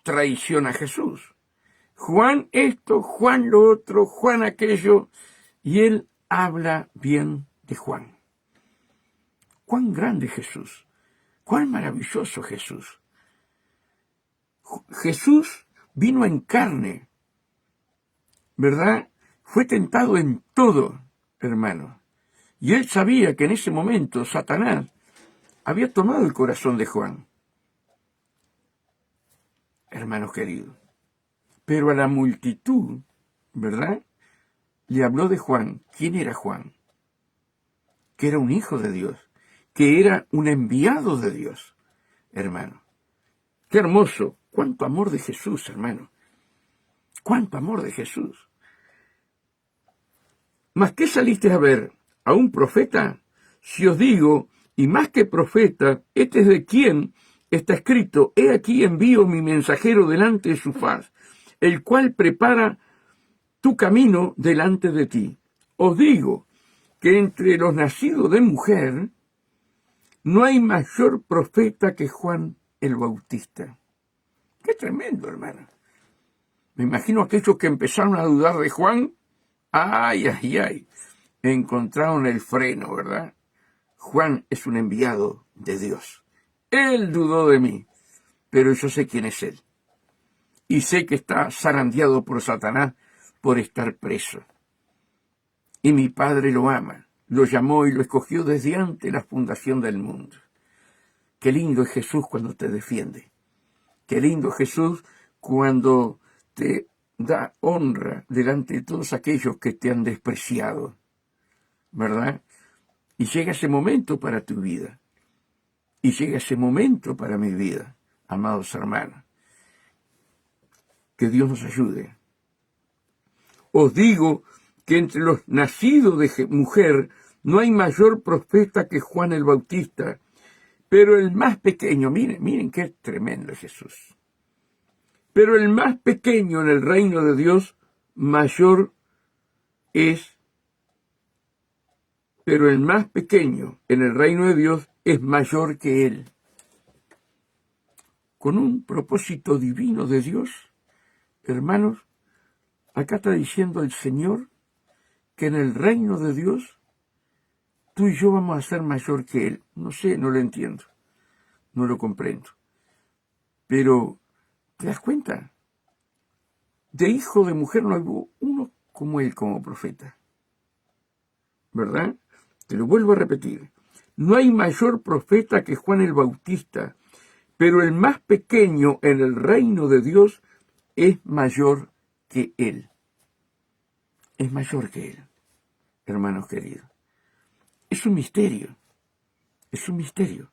Speaker 1: traiciona a Jesús. Juan esto, Juan lo otro, Juan aquello, y él habla bien de Juan. Cuán grande Jesús, cuán maravilloso Jesús. Jesús vino en carne, ¿verdad? Fue tentado en todo, hermano. Y él sabía que en ese momento Satanás había tomado el corazón de Juan, hermanos queridos. Pero a la multitud, ¿verdad?, le habló de Juan. ¿Quién era Juan? Que era un hijo de Dios, que era un enviado de Dios, hermano. Qué hermoso, cuánto amor de Jesús, hermano. Cuánto amor de Jesús. ¿Mas qué saliste a ver? ¿A un profeta? Si os digo, y más que profeta, este es de quien está escrito: he aquí envío mi mensajero delante de su faz, el cual prepara tu camino delante de ti. Os digo que entre los nacidos de mujer no hay mayor profeta que Juan el Bautista. Qué tremendo, hermano. Me imagino aquellos que empezaron a dudar de Juan. Ay, ay, ay. Encontraron el freno, ¿verdad? Juan es un enviado de Dios. Él dudó de mí, pero yo sé quién es él. Y sé que está zarandeado por Satanás por estar preso. Y mi Padre lo ama, lo llamó y lo escogió desde antes la fundación del mundo. Qué lindo es Jesús cuando te defiende. Qué lindo es Jesús cuando te da honra delante de todos aquellos que te han despreciado, ¿verdad? Y llega ese momento para tu vida. Y llega ese momento para mi vida, amados hermanos. Que Dios nos ayude. Os digo que entre los nacidos de mujer no hay mayor profeta que Juan el Bautista, pero el más pequeño, miren qué tremendo es Jesús. Pero el más pequeño en el reino de Dios, mayor es. Pero el más pequeño en el reino de Dios es mayor que él. Con un propósito divino de Dios, hermanos, acá está diciendo el Señor que en el reino de Dios tú y yo vamos a ser mayor que él. No sé, no lo entiendo, no lo comprendo. Pero, ¿te das cuenta? De hijo de mujer no hubo uno como él como profeta. ¿Verdad? Te lo vuelvo a repetir. No hay mayor profeta que Juan el Bautista, pero el más pequeño en el reino de Dios es mayor que él. Es mayor que él, hermanos queridos. Es un misterio, es un misterio,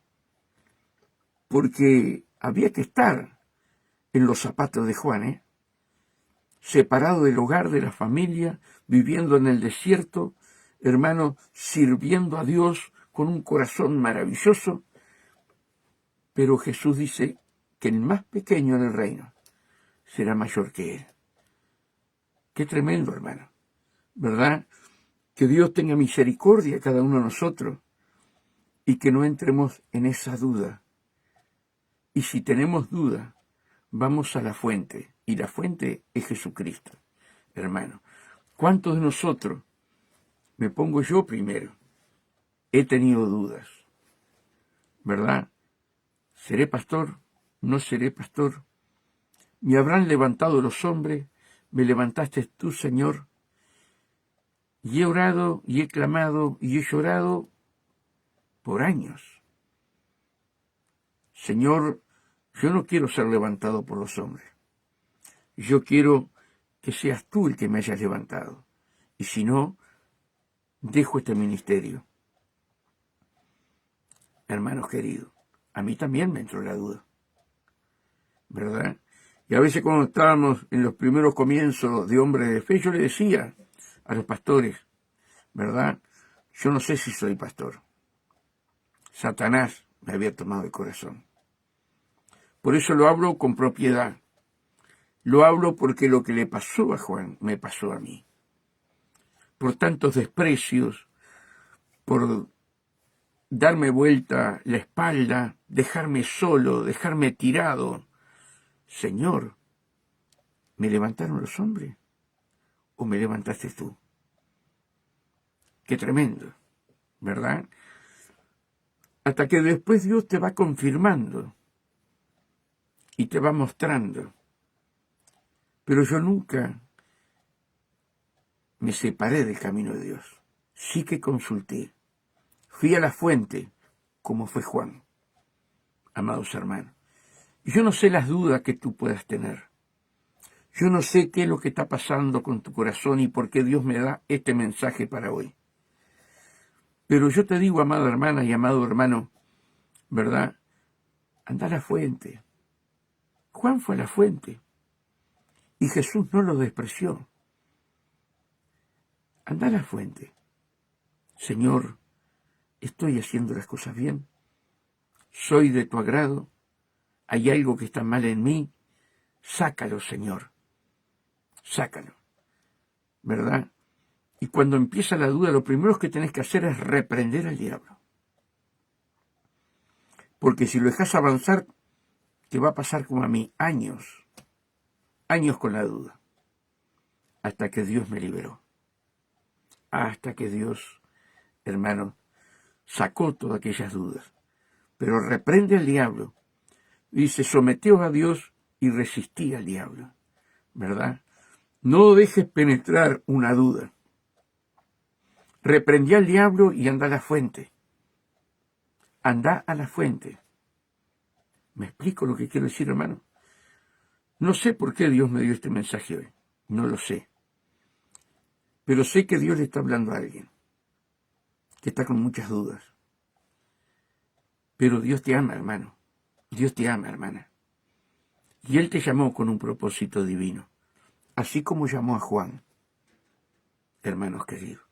Speaker 1: porque había que estar en los zapatos de Juan, separado del hogar, de la familia, viviendo en el desierto, hermano, sirviendo a Dios con un corazón maravilloso. Pero Jesús dice que el más pequeño en el reino será mayor que él. Qué tremendo, hermano, ¿verdad? Que Dios tenga misericordia a cada uno de nosotros y que no entremos en esa duda. Y si tenemos duda, vamos a la fuente, y la fuente es Jesucristo, hermano. ¿Cuántos de nosotros, me pongo yo primero, he tenido dudas, ¿verdad? ¿Seré pastor? ¿No seré pastor? ¿Me habrán levantado los hombres? ¿Me levantaste tú, Señor? Y he orado, y he clamado, y he llorado por años. Señor, yo no quiero ser levantado por los hombres. Yo quiero que seas tú el que me hayas levantado. Y si no, dejo este ministerio. Hermanos queridos, a mí también me entró la duda, ¿verdad? Y a veces cuando estábamos en los primeros comienzos de Hombres de Fe, yo le decía a los pastores, ¿verdad? Yo no sé si soy pastor. Satanás me había tomado el corazón. Por eso lo hablo con propiedad. Lo hablo porque lo que le pasó a Juan me pasó a mí. Por tantos desprecios, por darme vuelta la espalda, dejarme solo, dejarme tirado. Señor, ¿me levantaron los hombres o me levantaste tú? Qué tremendo, ¿verdad? Hasta que después Dios te va confirmando y te va mostrando. Pero yo nunca me separé del camino de Dios. Sí que consulté. Fui a la fuente, como fue Juan, amados hermanos. Y yo no sé las dudas que tú puedas tener. Yo no sé qué es lo que está pasando con tu corazón y por qué Dios me da este mensaje para hoy. Pero yo te digo, amada hermana y amado hermano, ¿verdad? Anda a la fuente. Juan fue a la fuente y Jesús no lo despreció. Anda a la fuente. Señor, ¿estoy haciendo las cosas bien? ¿Soy de tu agrado? ¿Hay algo que está mal en mí? Sácalo, Señor. Sácalo. ¿Verdad? Y cuando empieza la duda, lo primero que tenés que hacer es reprender al diablo. Porque si lo dejas avanzar, te va a pasar como a mí, años con la duda, hasta que Dios me liberó. Hasta que Dios, hermano, sacó todas aquellas dudas. Pero reprende al diablo. Dice, someteos a Dios y resistí al diablo. ¿Verdad? No dejes penetrar una duda. Reprendí al diablo y anda a la fuente. Anda a la fuente. ¿Me explico lo que quiero decir, hermano? No sé por qué Dios me dio este mensaje hoy. No lo sé. Pero sé que Dios le está hablando a alguien que está con muchas dudas. Pero Dios te ama, hermano. Dios te ama, hermana. Y Él te llamó con un propósito divino. Así como llamó a Juan, hermanos queridos.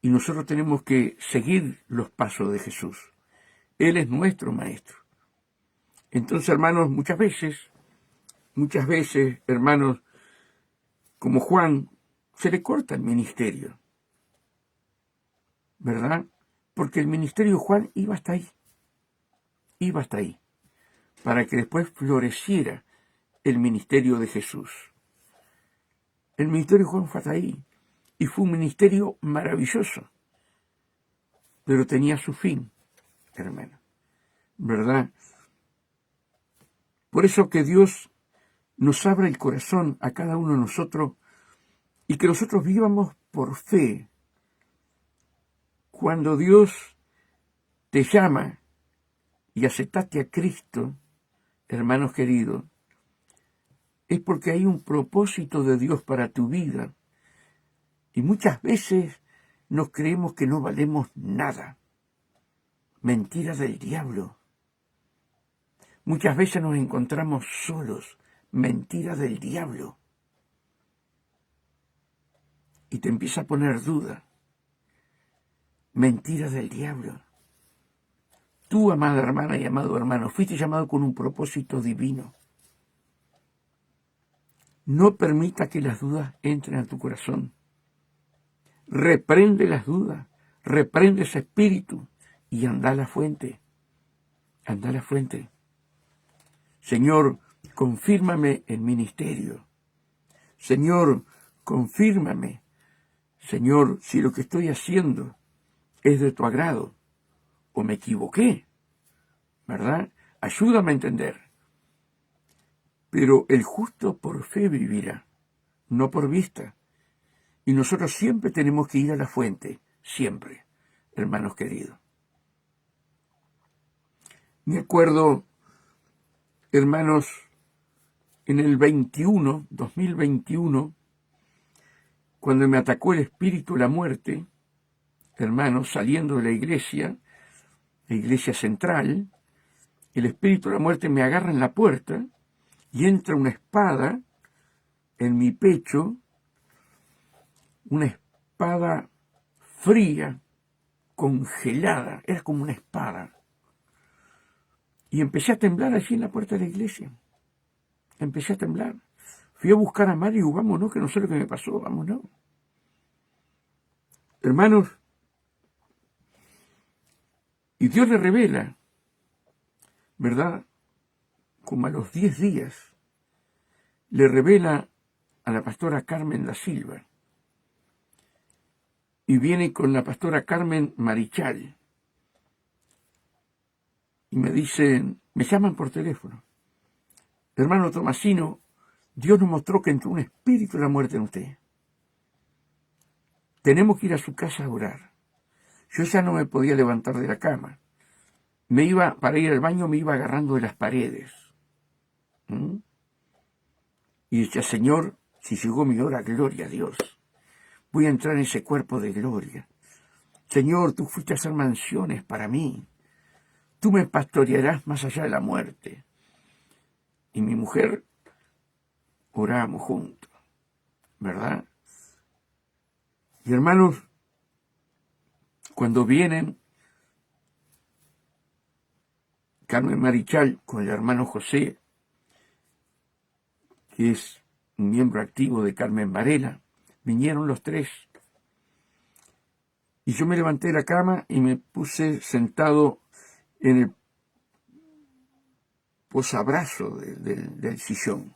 Speaker 1: Y nosotros tenemos que seguir los pasos de Jesús. Él es nuestro maestro. Entonces, hermanos, muchas veces, hermanos, como Juan, se le corta el ministerio, ¿verdad? Porque el ministerio de Juan iba hasta ahí, para que después floreciera el ministerio de Jesús. El ministerio de Juan fue hasta ahí, y fue un ministerio maravilloso, pero tenía su fin, hermano, ¿verdad? Por eso que Dios nos abra el corazón a cada uno de nosotros y que nosotros vivamos por fe. Cuando Dios te llama y aceptaste a Cristo, hermanos queridos, es porque hay un propósito de Dios para tu vida. Y muchas veces nos creemos que no valemos nada. Mentira del diablo. Muchas veces nos encontramos solos. Mentira del diablo. Y te empieza a poner duda. Mentira del diablo. Tú, amada hermana y amado hermano, fuiste llamado con un propósito divino. No permita que las dudas entren a tu corazón. Reprende las dudas, reprende ese espíritu y anda a la fuente. Anda a la fuente. Señor, confírmame el ministerio. Señor, confírmame. Señor, si lo que estoy haciendo es de tu agrado o me equivoqué, ¿verdad? Ayúdame a entender. Pero el justo por fe vivirá, no por vista. Y nosotros siempre tenemos que ir a la fuente, siempre, hermanos queridos. Me acuerdo, hermanos, en el 2021, cuando me atacó el espíritu de la muerte, hermanos, saliendo de la iglesia central, el espíritu de la muerte me agarra en la puerta y entra una espada en mi pecho, una espada fría, congelada, era como una espada. Y empecé a temblar allí en la puerta de la iglesia. Empecé a temblar. Fui a buscar a Mario, vámonos, que no sé lo que me pasó, vámonos. Hermanos, y Dios le revela, ¿verdad? Como a los 10 días, le revela a la pastora Carmen da Silva. Y viene con la pastora Carmen Marichal. Y me dicen, me llaman por teléfono. Hermano Tomasino, Dios nos mostró que entró un espíritu de la muerte en usted. Tenemos que ir a su casa a orar. Yo ya no me podía levantar de la cama. Para ir al baño me iba agarrando de las paredes. Y decía, Señor, si llegó mi hora, gloria a Dios. Voy a entrar en ese cuerpo de gloria. Señor, tú fuiste a hacer mansiones para mí. Tú me pastorearás más allá de la muerte. Y mi mujer, oramos juntos, ¿verdad? Y hermanos, cuando vienen Carmen Marichal con el hermano José, que es un miembro activo de Carmen Varela, vinieron los tres. Y yo me levanté de la cama y me puse sentado en el posabrazo del sillón.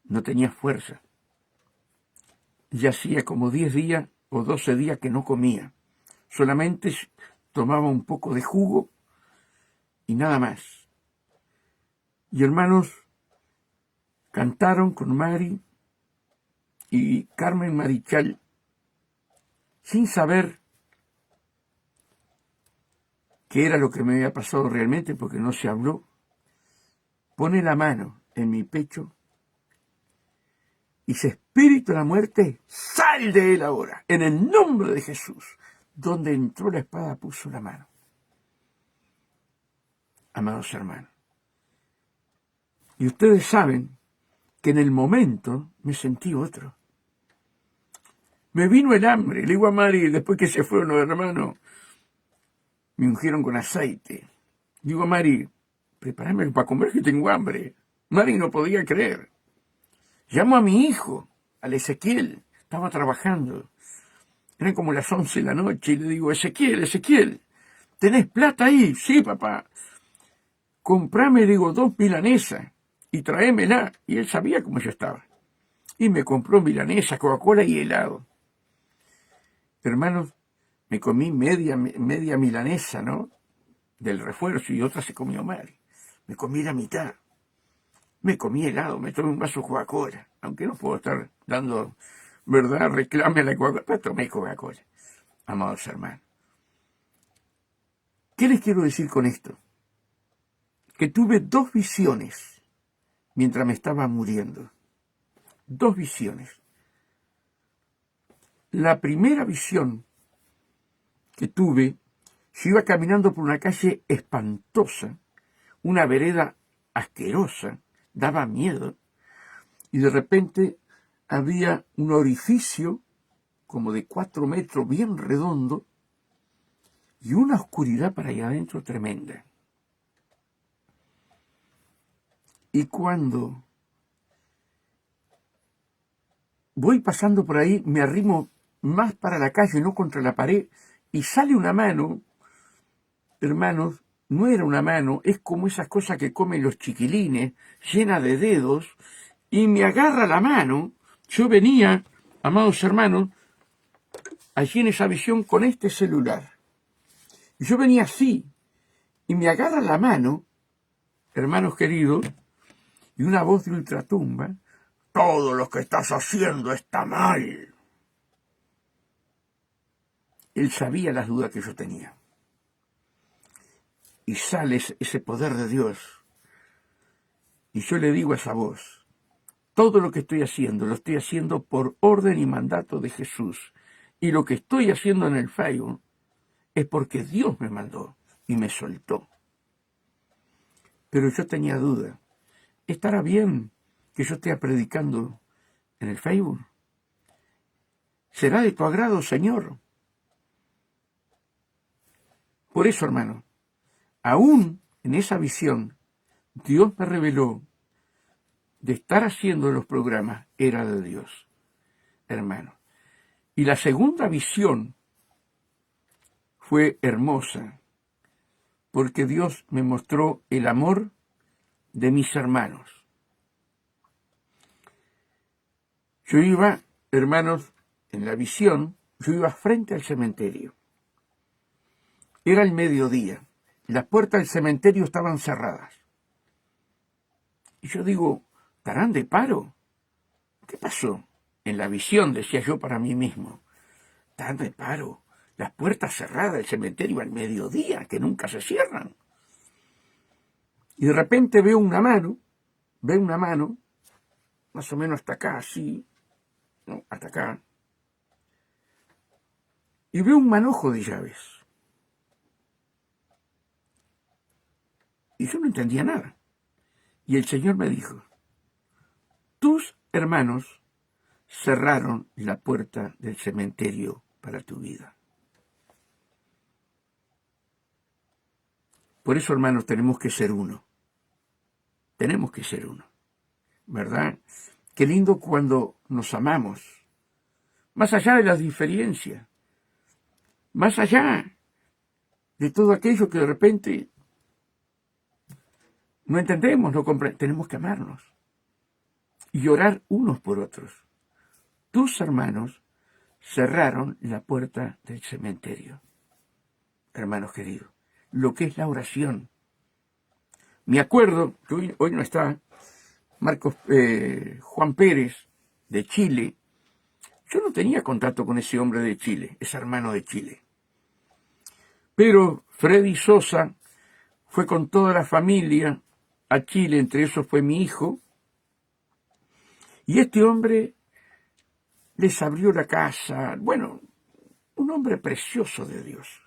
Speaker 1: No tenía fuerza. Ya hacía como 10 días o 12 días que no comía. Solamente tomaba un poco de jugo y nada más. Y hermanos, cantaron con Mari y Carmen Marichal, sin saber qué era lo que me había pasado realmente, porque no se habló, pone la mano en mi pecho y dice, espíritu de la muerte, sal de él ahora, en el nombre de Jesús. Donde entró la espada puso la mano. Amados hermanos, y ustedes saben que en el momento me sentí otro. Me vino el hambre. Le digo a Mari, después que se fueron los hermanos, me ungieron con aceite. Digo a Mari, prepárame para comer que tengo hambre. Mari no podía creer. Llamo a mi hijo, al Ezequiel, estaba trabajando. Eran como las 11 de la noche y le digo, Ezequiel, ¿tenés plata ahí? Sí, papá. Comprame, digo, 2 milanesas y tráemela. Y él sabía cómo yo estaba. Y me compró milanesa, Coca-Cola y helado. Hermanos, me comí media milanesa, ¿no? Del refuerzo y otra se comió Mari. Me comí la mitad. Me comí helado, me tomé un vaso de Coca-Cola. Aunque no puedo estar dando, ¿verdad? Reclame a la Coca-Cola, pero tomé Coca-Cola. Amados hermanos. ¿Qué les quiero decir con esto? Que tuve 2 visiones mientras me estaba muriendo. 2 visiones. la primera visión que tuve, yo iba caminando por una calle espantosa, una vereda asquerosa, daba miedo, y de repente había un orificio como de 4 metros, bien redondo, y una oscuridad para allá adentro tremenda. Y cuando voy pasando por ahí, me arrimo más para la calle, no contra la pared, y sale una mano, hermanos, no era una mano, es como esas cosas que comen los chiquilines, llena de dedos, y me agarra la mano. Yo venía, amados hermanos, allí en esa visión con este celular. Y yo venía así, y me agarra la mano, hermanos queridos, y una voz de ultratumba: todo lo que estás haciendo está mal. Él sabía las dudas que yo tenía. Y sale ese poder de Dios. Y yo le digo a esa voz: todo lo que estoy haciendo, lo estoy haciendo por orden y mandato de Jesús. Y lo que estoy haciendo en el Facebook es porque Dios me mandó y me soltó. Pero yo tenía duda. ¿Estará bien que yo esté predicando en el Facebook? ¿Será de tu agrado, Señor? Por eso, hermano, aún en esa visión, Dios me reveló de estar haciendo los programas era de Dios, hermano. Y la segunda visión fue hermosa, porque Dios me mostró el amor de mis hermanos. Yo iba, hermanos, en la visión, yo iba frente al cementerio. Era el mediodía. Las puertas del cementerio estaban cerradas. Y yo digo, ¿estarán de paro? ¿Qué pasó? En la visión, decía yo para mí mismo, ¿estarán de paro? Las puertas cerradas del cementerio al mediodía, que nunca se cierran. Y de repente veo una mano, más o menos hasta acá, así, ¿no? Hasta acá. Y veo un manojo de llaves. Y yo no entendía nada. Y el Señor me dijo: tus hermanos cerraron la puerta del cementerio para tu vida. Por eso, hermanos, tenemos que ser uno. Tenemos que ser uno, ¿verdad? Qué lindo cuando nos amamos, más allá de las diferencias, más allá de todo aquello que de repente no entendemos, no comprendemos. Tenemos que amarnos y orar unos por otros. Tus hermanos cerraron la puerta del cementerio, hermanos queridos. Lo que es la oración. Me acuerdo que hoy no está Juan Pérez de Chile. Yo no tenía contacto con ese hombre de Chile, ese hermano de Chile. Pero Freddy Sosa fue con toda la familia a Chile, entre esos fue mi hijo, y este hombre les abrió la casa. Bueno, un hombre precioso de Dios.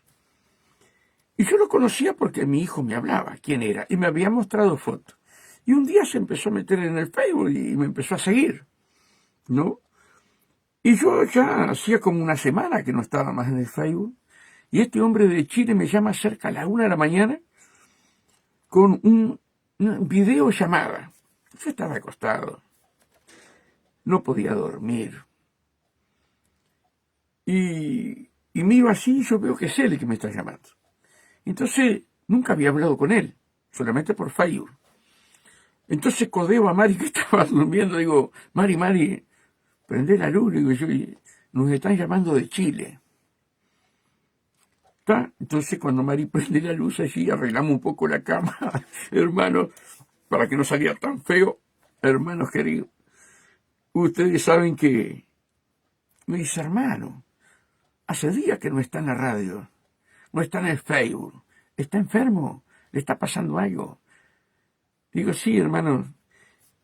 Speaker 1: Y yo lo conocía porque mi hijo me hablaba quién era y me había mostrado fotos. Y un día se empezó a meter en el Facebook y me empezó a seguir, ¿no? Y yo ya hacía como una semana que no estaba más en el Facebook. Y este hombre de Chile me llama cerca a la 1 de la mañana con una videollamada. Yo estaba acostado. No podía dormir. Y miro así y yo veo que es él el que me está llamando. Entonces, nunca había hablado con él, solamente por Facebook. Entonces codeo a Mari, que estaba durmiendo, digo: Mari, prende la luz, digo yo, nos están llamando de Chile. ¿Está? Entonces cuando Mari prende la luz allí, arreglamos un poco la cama, hermano, para que no saliera tan feo. Hermanos queridos, ustedes saben que me dice: hermano, hace días que no está en la radio, no está en el Facebook, está enfermo, le está pasando algo. Digo: sí, hermano,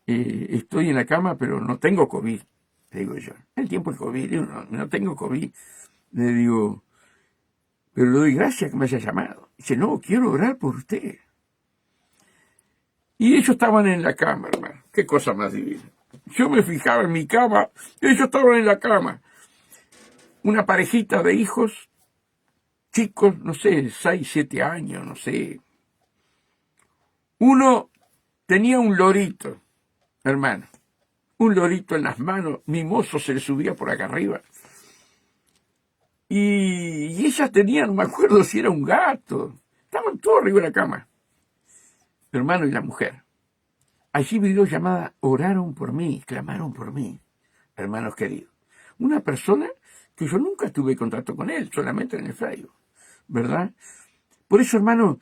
Speaker 1: estoy en la cama, pero no tengo COVID. le digo yo. El tiempo del COVID, digo, no tengo COVID. Le digo, pero le doy gracias que me haya llamado. Dice, no, quiero orar por usted. Y ellos estaban en la cama, hermano. Qué cosa más divina. Yo me fijaba en mi cama, ellos estaban en la cama. Una parejita de hijos, chicos, no sé, 6, 7 años, no sé. Uno tenía un lorito, hermano. Un lorito en las manos, mimoso se le subía por acá arriba. Y ellas tenían, no me acuerdo si era un gato. Estaban todos arriba de la cama. Hermano y la mujer. Allí videollamada, oraron por mí, clamaron por mí, hermanos queridos. Una persona que yo nunca tuve contacto con él, solamente en el Facebook, ¿verdad? Por eso, hermano,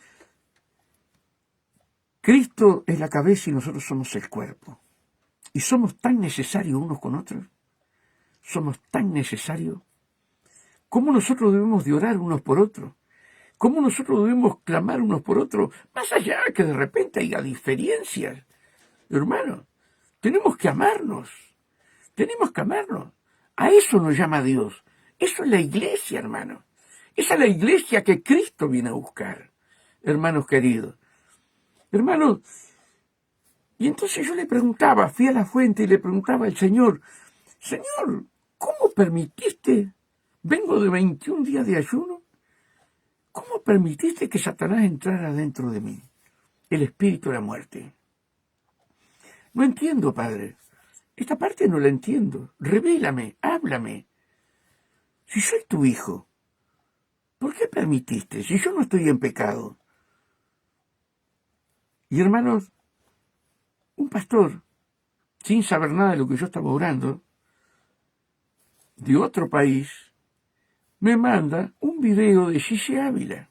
Speaker 1: Cristo es la cabeza y nosotros somos el cuerpo. Y somos tan necesarios unos con otros. Somos tan necesarios. ¿Cómo nosotros debemos de orar unos por otros? ¿Cómo nosotros debemos clamar unos por otros? Más allá que de repente haya diferencias. Hermano, tenemos que amarnos. Tenemos que amarnos. A eso nos llama Dios. Eso es la iglesia, hermano. Esa es la iglesia que Cristo viene a buscar, hermanos queridos. Hermanos, y entonces yo le preguntaba, fui a la fuente y le preguntaba al Señor, Señor, ¿cómo permitiste? Vengo de 21 días de ayuno. ¿Cómo permitiste que Satanás entrara dentro de mí? El espíritu de la muerte. No entiendo, Padre. Esta parte no la entiendo. Revélame, háblame. Si soy tu hijo, ¿por qué permitiste? Si yo no estoy en pecado. Y hermanos, un pastor, sin saber nada de lo que yo estaba orando, de otro país, me manda un video de Gigi Ávila,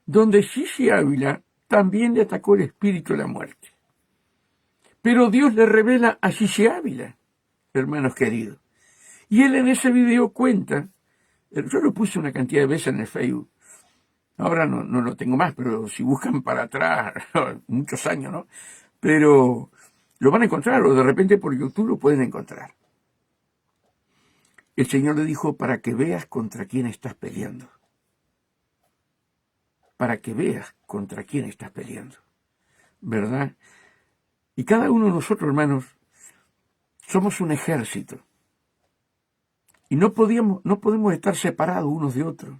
Speaker 1: donde Gigi Ávila también le atacó el espíritu de la muerte. Pero Dios le revela a Gigi Ávila, hermanos queridos. Y él en ese video cuenta, yo lo puse una cantidad de veces en el Facebook, ahora no lo tengo más, pero si buscan para atrás, muchos años, ¿no? Pero lo van a encontrar, o de repente por YouTube lo pueden encontrar. El Señor le dijo, para que veas contra quién estás peleando. Para que veas contra quién estás peleando. ¿Verdad? Y cada uno de nosotros, hermanos, somos un ejército. Y no podemos estar separados unos de otros.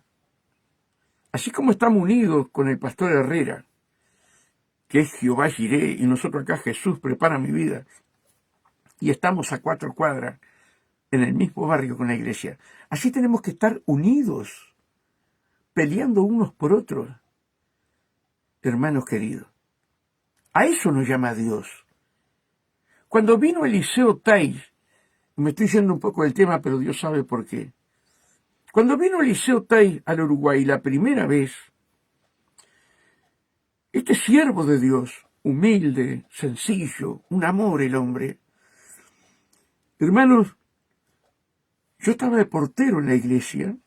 Speaker 1: Así como estamos unidos con el pastor Herrera, que es Jehová Jiré, y nosotros acá Jesús prepara mi vida, y estamos a 4 cuadras en el mismo barrio con la iglesia. Así tenemos que estar unidos, peleando unos por otros, hermanos queridos. A eso nos llama Dios. Cuando vino Eliseo Tai, me estoy yendo un poco del tema, pero Dios sabe por qué. Cuando vino Eliseo Tai al Uruguay la primera vez, este siervo de Dios, humilde, sencillo, un amor el hombre, hermanos, yo estaba de portero en la iglesia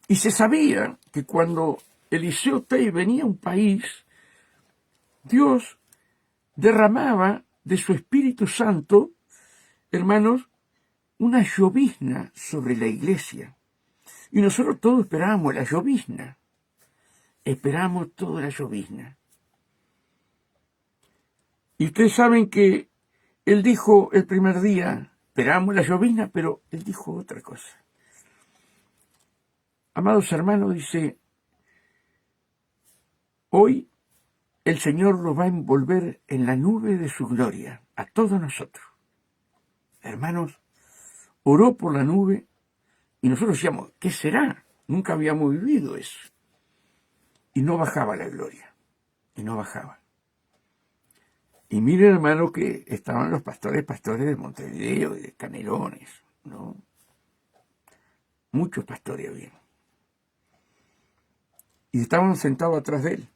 Speaker 1: y se sabía que cuando Eliseo Tai venía a un país, Dios derramaba de su Espíritu Santo, hermanos, una llovizna sobre la iglesia. Y nosotros todos esperábamos la llovizna. Esperamos toda la llovizna. Y ustedes saben que él dijo el primer día, esperamos la llovizna, pero él dijo otra cosa. Amados hermanos, dice, hoy el Señor los va a envolver en la nube de su gloria, a todos nosotros. Hermanos, oró por la nube y nosotros decíamos, ¿qué será? Nunca habíamos vivido eso. Y no bajaba la gloria, y no bajaba. Y miren, hermano, que estaban los pastores de Montevideo y de Canelones, ¿no? Muchos pastores había. Y estaban sentados atrás de él,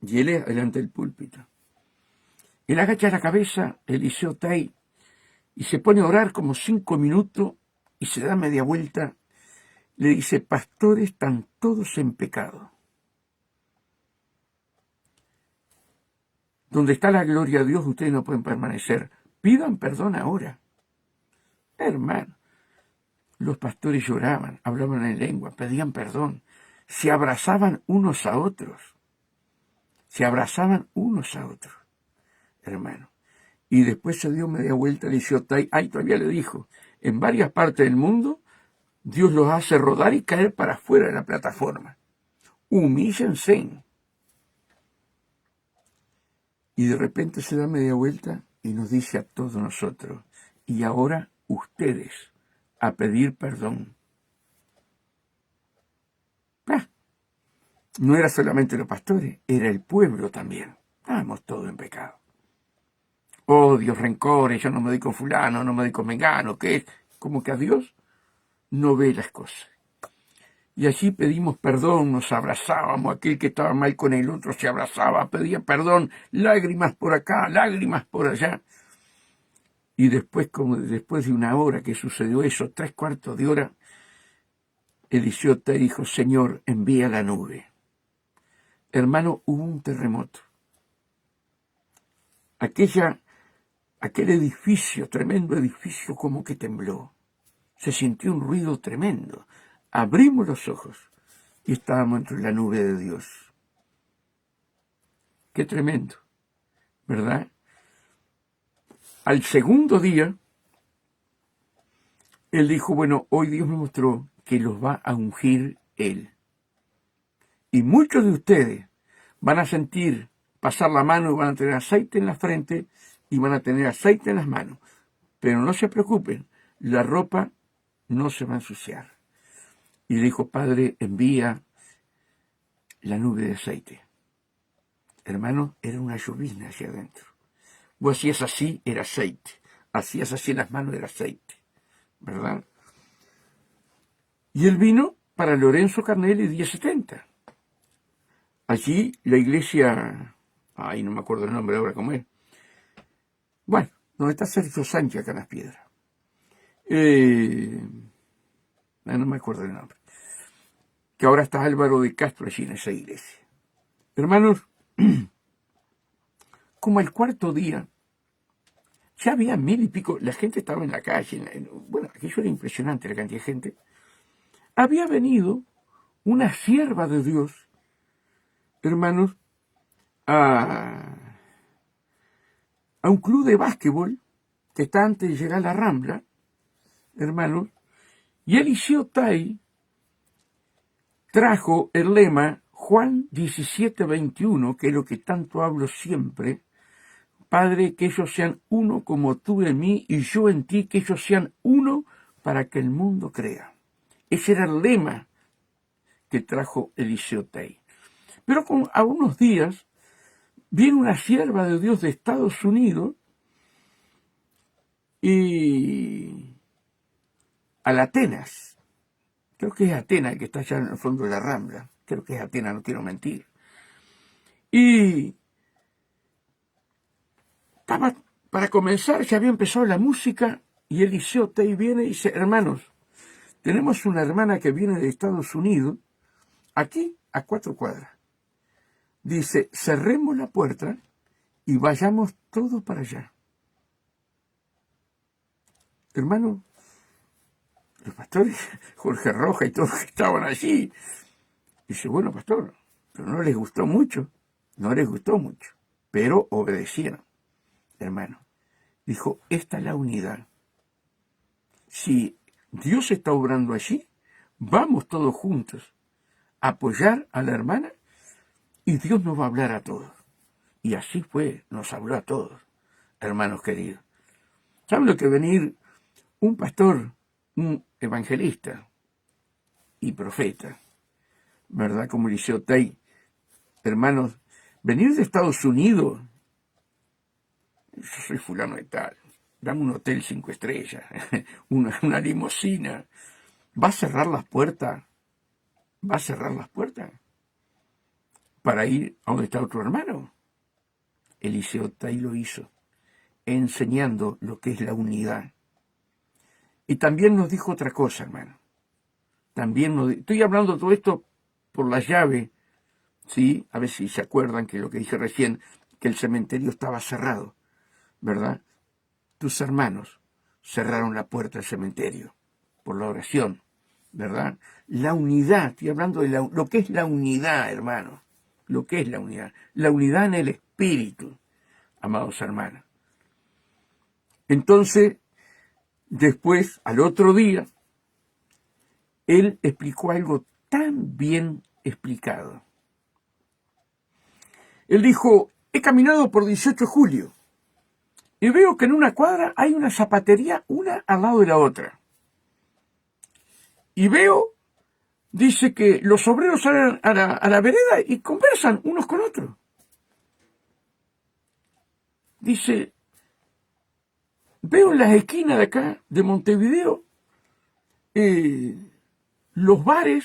Speaker 1: y él delante del púlpito. Él agacha la cabeza, Eliseo Tai, y se pone a orar como 5 minutos, y se da media vuelta, le dice, pastores, están todos en pecado. Donde está la gloria de Dios, ustedes no pueden permanecer, pidan perdón ahora. Hermano, los pastores lloraban, hablaban en lengua, pedían perdón, se abrazaban unos a otros, hermano. Y después se dio media vuelta y le dijo, todavía le dijo, en varias partes del mundo, Dios los hace rodar y caer para afuera de la plataforma. Humíllense. Y de repente se da media vuelta y nos dice a todos nosotros, y ahora ustedes a pedir perdón. No era solamente los pastores, era el pueblo también. Estábamos todos en pecado. Odios, rencores, yo no me doy con fulano, no me doy con mengano, ¿qué es? Como que a Dios no ve las cosas. Y allí pedimos perdón, nos abrazábamos, aquel que estaba mal con el otro se abrazaba, pedía perdón, lágrimas por acá, lágrimas por allá. Y después de una hora que sucedió eso, 3/4 de hora, Eliseo dijo, Señor, envía la nube. Hermano, hubo un terremoto. Aquel edificio, tremendo edificio, como que tembló. Se sintió un ruido tremendo. Abrimos los ojos y estábamos entre la nube de Dios. Qué tremendo, ¿verdad? Al segundo día, él dijo, bueno, hoy Dios me mostró que los va a ungir Él. Y muchos de ustedes van a sentir pasar la mano y van a tener aceite en la frente y van a tener aceite en las manos. Pero no se preocupen, la ropa no se va a ensuciar. Y le dijo, Padre, envía la nube de aceite. Hermano, era una llovizna hacia adentro. Vos hacías así, era aceite. Hacías así en las manos, era aceite. ¿Verdad? Y él vino para Lorenzo Carnelli 1070. Allí la iglesia, no me acuerdo el nombre ahora cómo es. Bueno, donde está Sergio Sánchez acá en las Piedras. No me acuerdo el nombre. Que ahora está Álvaro de Castro allí en esa iglesia. Hermanos, como el cuarto día, ya había 1000 y pico, la gente estaba en la calle, bueno, aquello era impresionante la cantidad de gente. Había venido una sierva de Dios, hermanos, a un club de básquetbol que está antes de llegar a la Rambla, hermanos, y Eliseo Tai trajo el lema Juan 17:21, que es lo que tanto hablo siempre, Padre, que ellos sean uno como tú en mí y yo en ti, que ellos sean uno para que el mundo crea. Ese era el lema que trajo Eliseo Tai. Pero a unos días viene una sierva de Dios de Estados Unidos y al Atenas. Creo que es Atenas el que está allá en el fondo de la Rambla. Creo que es Atenas, no quiero mentir. Y estaba para comenzar, ya había empezado la música y Eliseo Tai viene y dice, hermanos, tenemos una hermana que viene de Estados Unidos, aquí a 4 cuadras. Dice, cerremos la puerta y vayamos todos para allá. Hermano, los pastores, Jorge Roja y todos que estaban allí, dice, bueno, pastor, pero no les gustó mucho, pero obedecieron, hermano. Dijo, esta es la unidad. Si Dios está obrando allí, vamos todos juntos a apoyar a la hermana y Dios nos va a hablar a todos. Y así fue, nos habló a todos, hermanos queridos. ¿Saben lo que venir un pastor, un evangelista y profeta, verdad, como Eliseo Tai, hermanos, venir de Estados Unidos, yo soy fulano de tal, dame un hotel 5 estrellas, una limusina, ¿va a cerrar las puertas? Para ir a donde está otro hermano. Eliseo Tai lo hizo, enseñando lo que es la unidad. Y también nos dijo otra cosa, hermano. Estoy hablando de todo esto por la llave, ¿sí? A ver si se acuerdan que lo que dije recién, que el cementerio estaba cerrado, ¿verdad? tus hermanos cerraron la puerta del cementerio por la oración, ¿verdad? La unidad, estoy hablando de lo que es la unidad, hermano, lo que es la unidad en el espíritu, amados hermanos. Entonces, después, al otro día, él explicó algo tan bien explicado. Él dijo, he caminado por 18 de julio y veo que en una cuadra hay una zapatería, una al lado de la otra. Y veo, dice que los obreros salen a la vereda y conversan unos con otros. Dice, veo en las esquinas de acá, de Montevideo, los bares,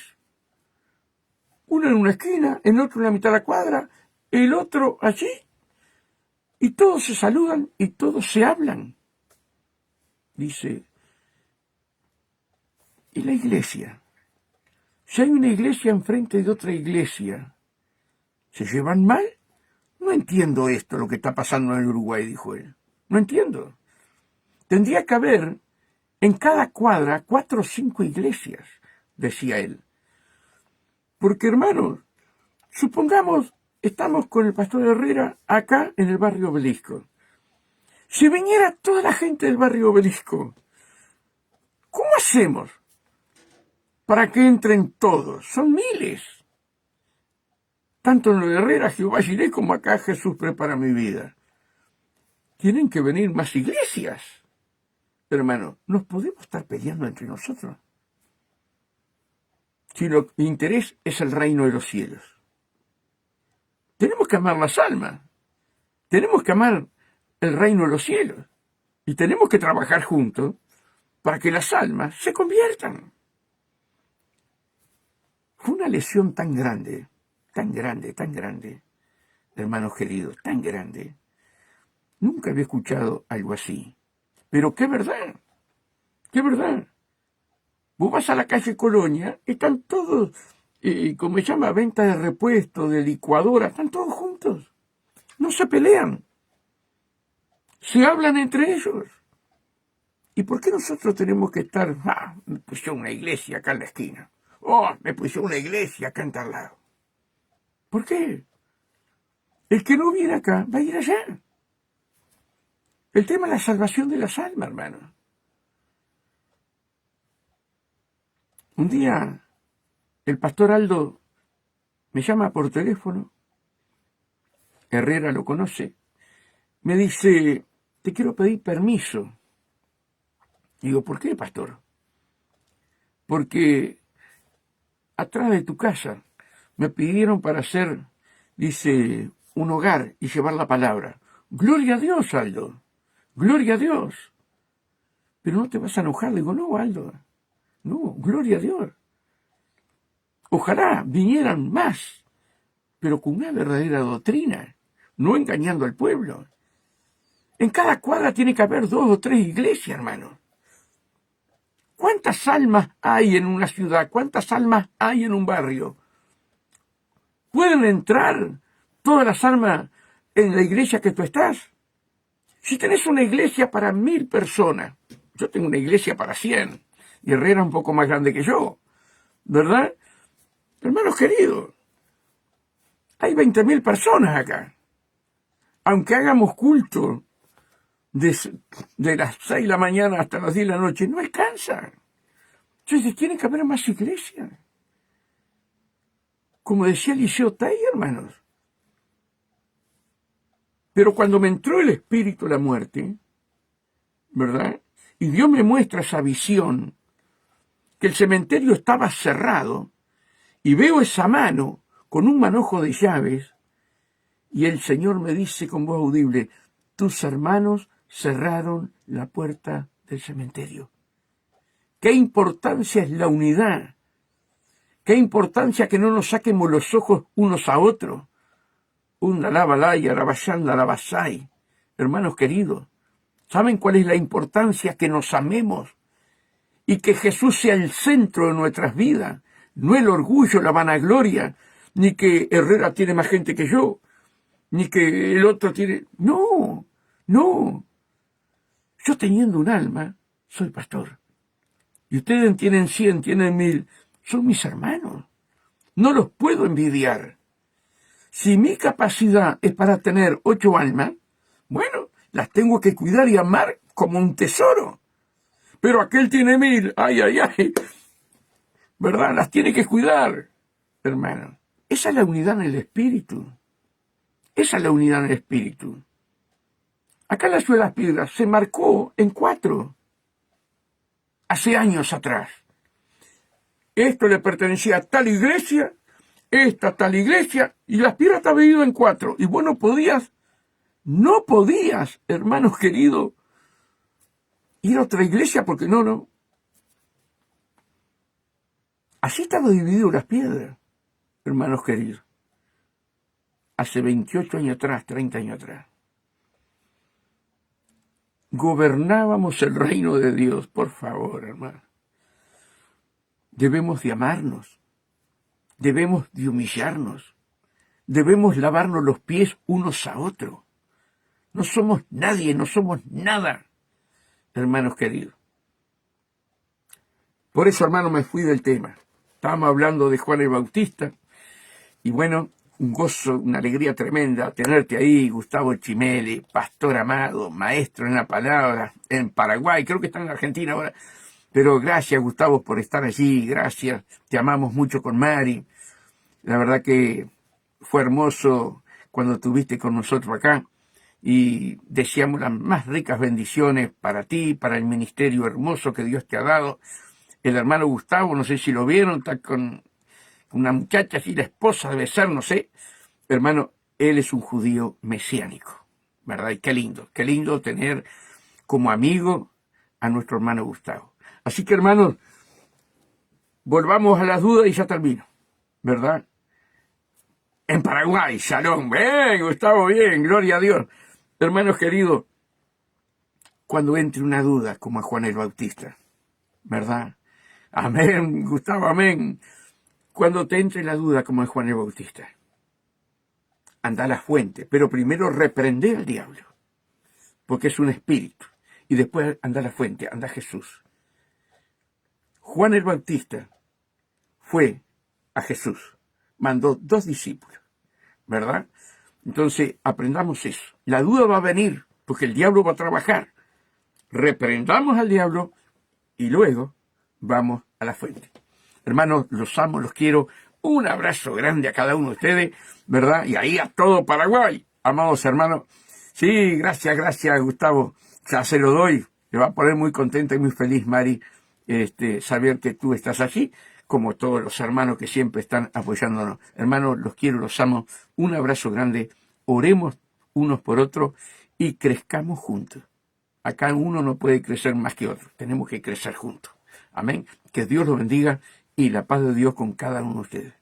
Speaker 1: uno en una esquina, el otro en la mitad de la cuadra, el otro allí, y todos se saludan y todos se hablan. Dice, ¿y la iglesia? Si hay una iglesia enfrente de otra iglesia, ¿se llevan mal? No entiendo esto, lo que está pasando en el Uruguay, dijo él. No entiendo. Tendría que haber en cada cuadra 4 o 5 iglesias, decía él. Porque, hermanos, supongamos, estamos con el pastor Herrera acá en el barrio Obelisco. Si viniera toda la gente del barrio Obelisco, ¿cómo hacemos para que entren todos? Son miles. Tanto en lo de Herrera, Jehová Jireh, como acá Jesús prepara mi vida. Tienen que venir más iglesias. Hermano, ¿nos podemos estar peleando entre nosotros? Si lo interés es el reino de los cielos. Tenemos que amar las almas. Tenemos que amar el reino de los cielos. Y tenemos que trabajar juntos para que las almas se conviertan. Fue una lesión tan grande, hermanos queridos, tan grande. Nunca había escuchado algo así. Pero qué verdad, qué verdad. Vos vas a la calle Colonia, están todos, como se llama, venta de repuestos, de licuadora, están todos juntos. No se pelean. Se hablan entre ellos. ¿Y por qué nosotros tenemos que estar, me pusieron una iglesia acá en la esquina? Me pusieron una iglesia acá en tal lado. ¿Por qué? El que no viene acá va a ir allá. El tema es la salvación de las almas, hermano. Un día, el pastor Aldo me llama por teléfono. Herrera lo conoce. Me dice, te quiero pedir permiso. Digo, ¿por qué, pastor? Porque atrás de tu casa me pidieron para hacer, dice, un hogar y llevar la palabra. Gloria a Dios, Aldo. Gloria a Dios. Pero no te vas a enojar. Digo, no, Aldo. No, gloria a Dios. Ojalá vinieran más, pero con una verdadera doctrina, no engañando al pueblo. En cada cuadra tiene que haber 2 o 3 iglesias, hermano. ¿Cuántas almas hay en una ciudad? ¿Cuántas almas hay en un barrio? ¿Pueden entrar todas las almas en la iglesia que tú estás? Si tenés una iglesia para 1000 personas, yo tengo una iglesia para 100, y Herrera es un poco más grande que yo, ¿verdad? Hermanos queridos, hay 20.000 personas acá. Aunque hagamos culto de las 6 de la mañana hasta las 10 de la noche, no alcanza. Entonces tiene que haber más iglesias. Como decía Eliseo Tai, hermanos. Pero cuando me entró el espíritu de la muerte, ¿verdad? Y Dios me muestra esa visión, que el cementerio estaba cerrado, y veo esa mano con un manojo de llaves, y el Señor me dice con voz audible, tus hermanos cerraron la puerta del cementerio. ¿Qué importancia es la unidad? ¿Qué importancia que no nos saquemos los ojos unos a otros? Una labalaya, arabayanda, alabasai. Hermanos queridos, ¿saben cuál es la importancia? Que nos amemos y que Jesús sea el centro de nuestras vidas, no el orgullo, la vanagloria, ni que Herrera tiene más gente que yo, ni que el otro tiene... No, no. Yo teniendo un alma, soy pastor. Y ustedes tienen 100, tienen 1000, son mis hermanos. No los puedo envidiar. Si mi capacidad es para tener 8 almas, bueno, las tengo que cuidar y amar como un tesoro. Pero aquel tiene 1000, ay, ay, ay, ¿verdad? Las tiene que cuidar, hermano. Esa es la unidad en el espíritu. Esa es la unidad en el espíritu. Acá en la Ciudad de las Piedras se marcó en 4, hace años atrás. Esto le pertenecía a tal iglesia, esta a tal iglesia, y Las Piedras estaba dividido en 4. Y vos no podías, hermanos queridos, ir a otra iglesia porque no. Así estaba dividido Las Piedras, hermanos queridos. Hace 28 años atrás, 30 años atrás. Gobernábamos el reino de Dios, por favor, hermano. Debemos de amarnos, debemos de humillarnos, debemos lavarnos los pies unos a otros. No somos nadie, no somos nada, hermanos queridos. Por eso, hermano, me fui del tema. Estábamos hablando de Juan el Bautista, y bueno, un gozo, una alegría tremenda tenerte ahí, Gustavo Chimeli, pastor amado, maestro en la palabra, en Paraguay, creo que está en Argentina ahora. Pero gracias, Gustavo, por estar allí, gracias, te amamos mucho con Mari. La verdad que fue hermoso cuando estuviste con nosotros acá y deseamos las más ricas bendiciones para ti, para el ministerio hermoso que Dios te ha dado. El hermano Gustavo, no sé si lo vieron, está con una muchacha así, la esposa debe ser, no sé. Hermano, él es un judío mesiánico, ¿verdad? Y qué lindo tener como amigo a nuestro hermano Gustavo. Así que, hermanos, volvamos a las dudas y ya termino, ¿verdad? En Paraguay, Shalom, bien, Gustavo, bien, gloria a Dios. Hermanos queridos, cuando entre una duda como a Juan el Bautista, ¿verdad? Amén, Gustavo, amén. Cuando te entre la duda como a Juan el Bautista, anda a la fuente, pero primero reprende al diablo, porque es un espíritu, y después anda a la fuente, anda a Jesús. Juan el Bautista fue a Jesús, mandó 2 discípulos, ¿verdad? Entonces, aprendamos eso. La duda va a venir, porque el diablo va a trabajar. Reprendamos al diablo y luego vamos a la fuente. Hermanos, los amo, los quiero. Un abrazo grande a cada uno de ustedes, ¿verdad? Y ahí a todo Paraguay, amados hermanos. Sí, gracias, Gustavo. Ya se lo doy. Me va a poner muy contenta y muy feliz, Mari, saber que tú estás allí, como todos los hermanos que siempre están apoyándonos. Hermanos, los quiero, los amo. Un abrazo grande. Oremos unos por otros y crezcamos juntos. Acá uno no puede crecer más que otro. Tenemos que crecer juntos. Amén. Que Dios los bendiga y la paz de Dios con cada uno de ustedes.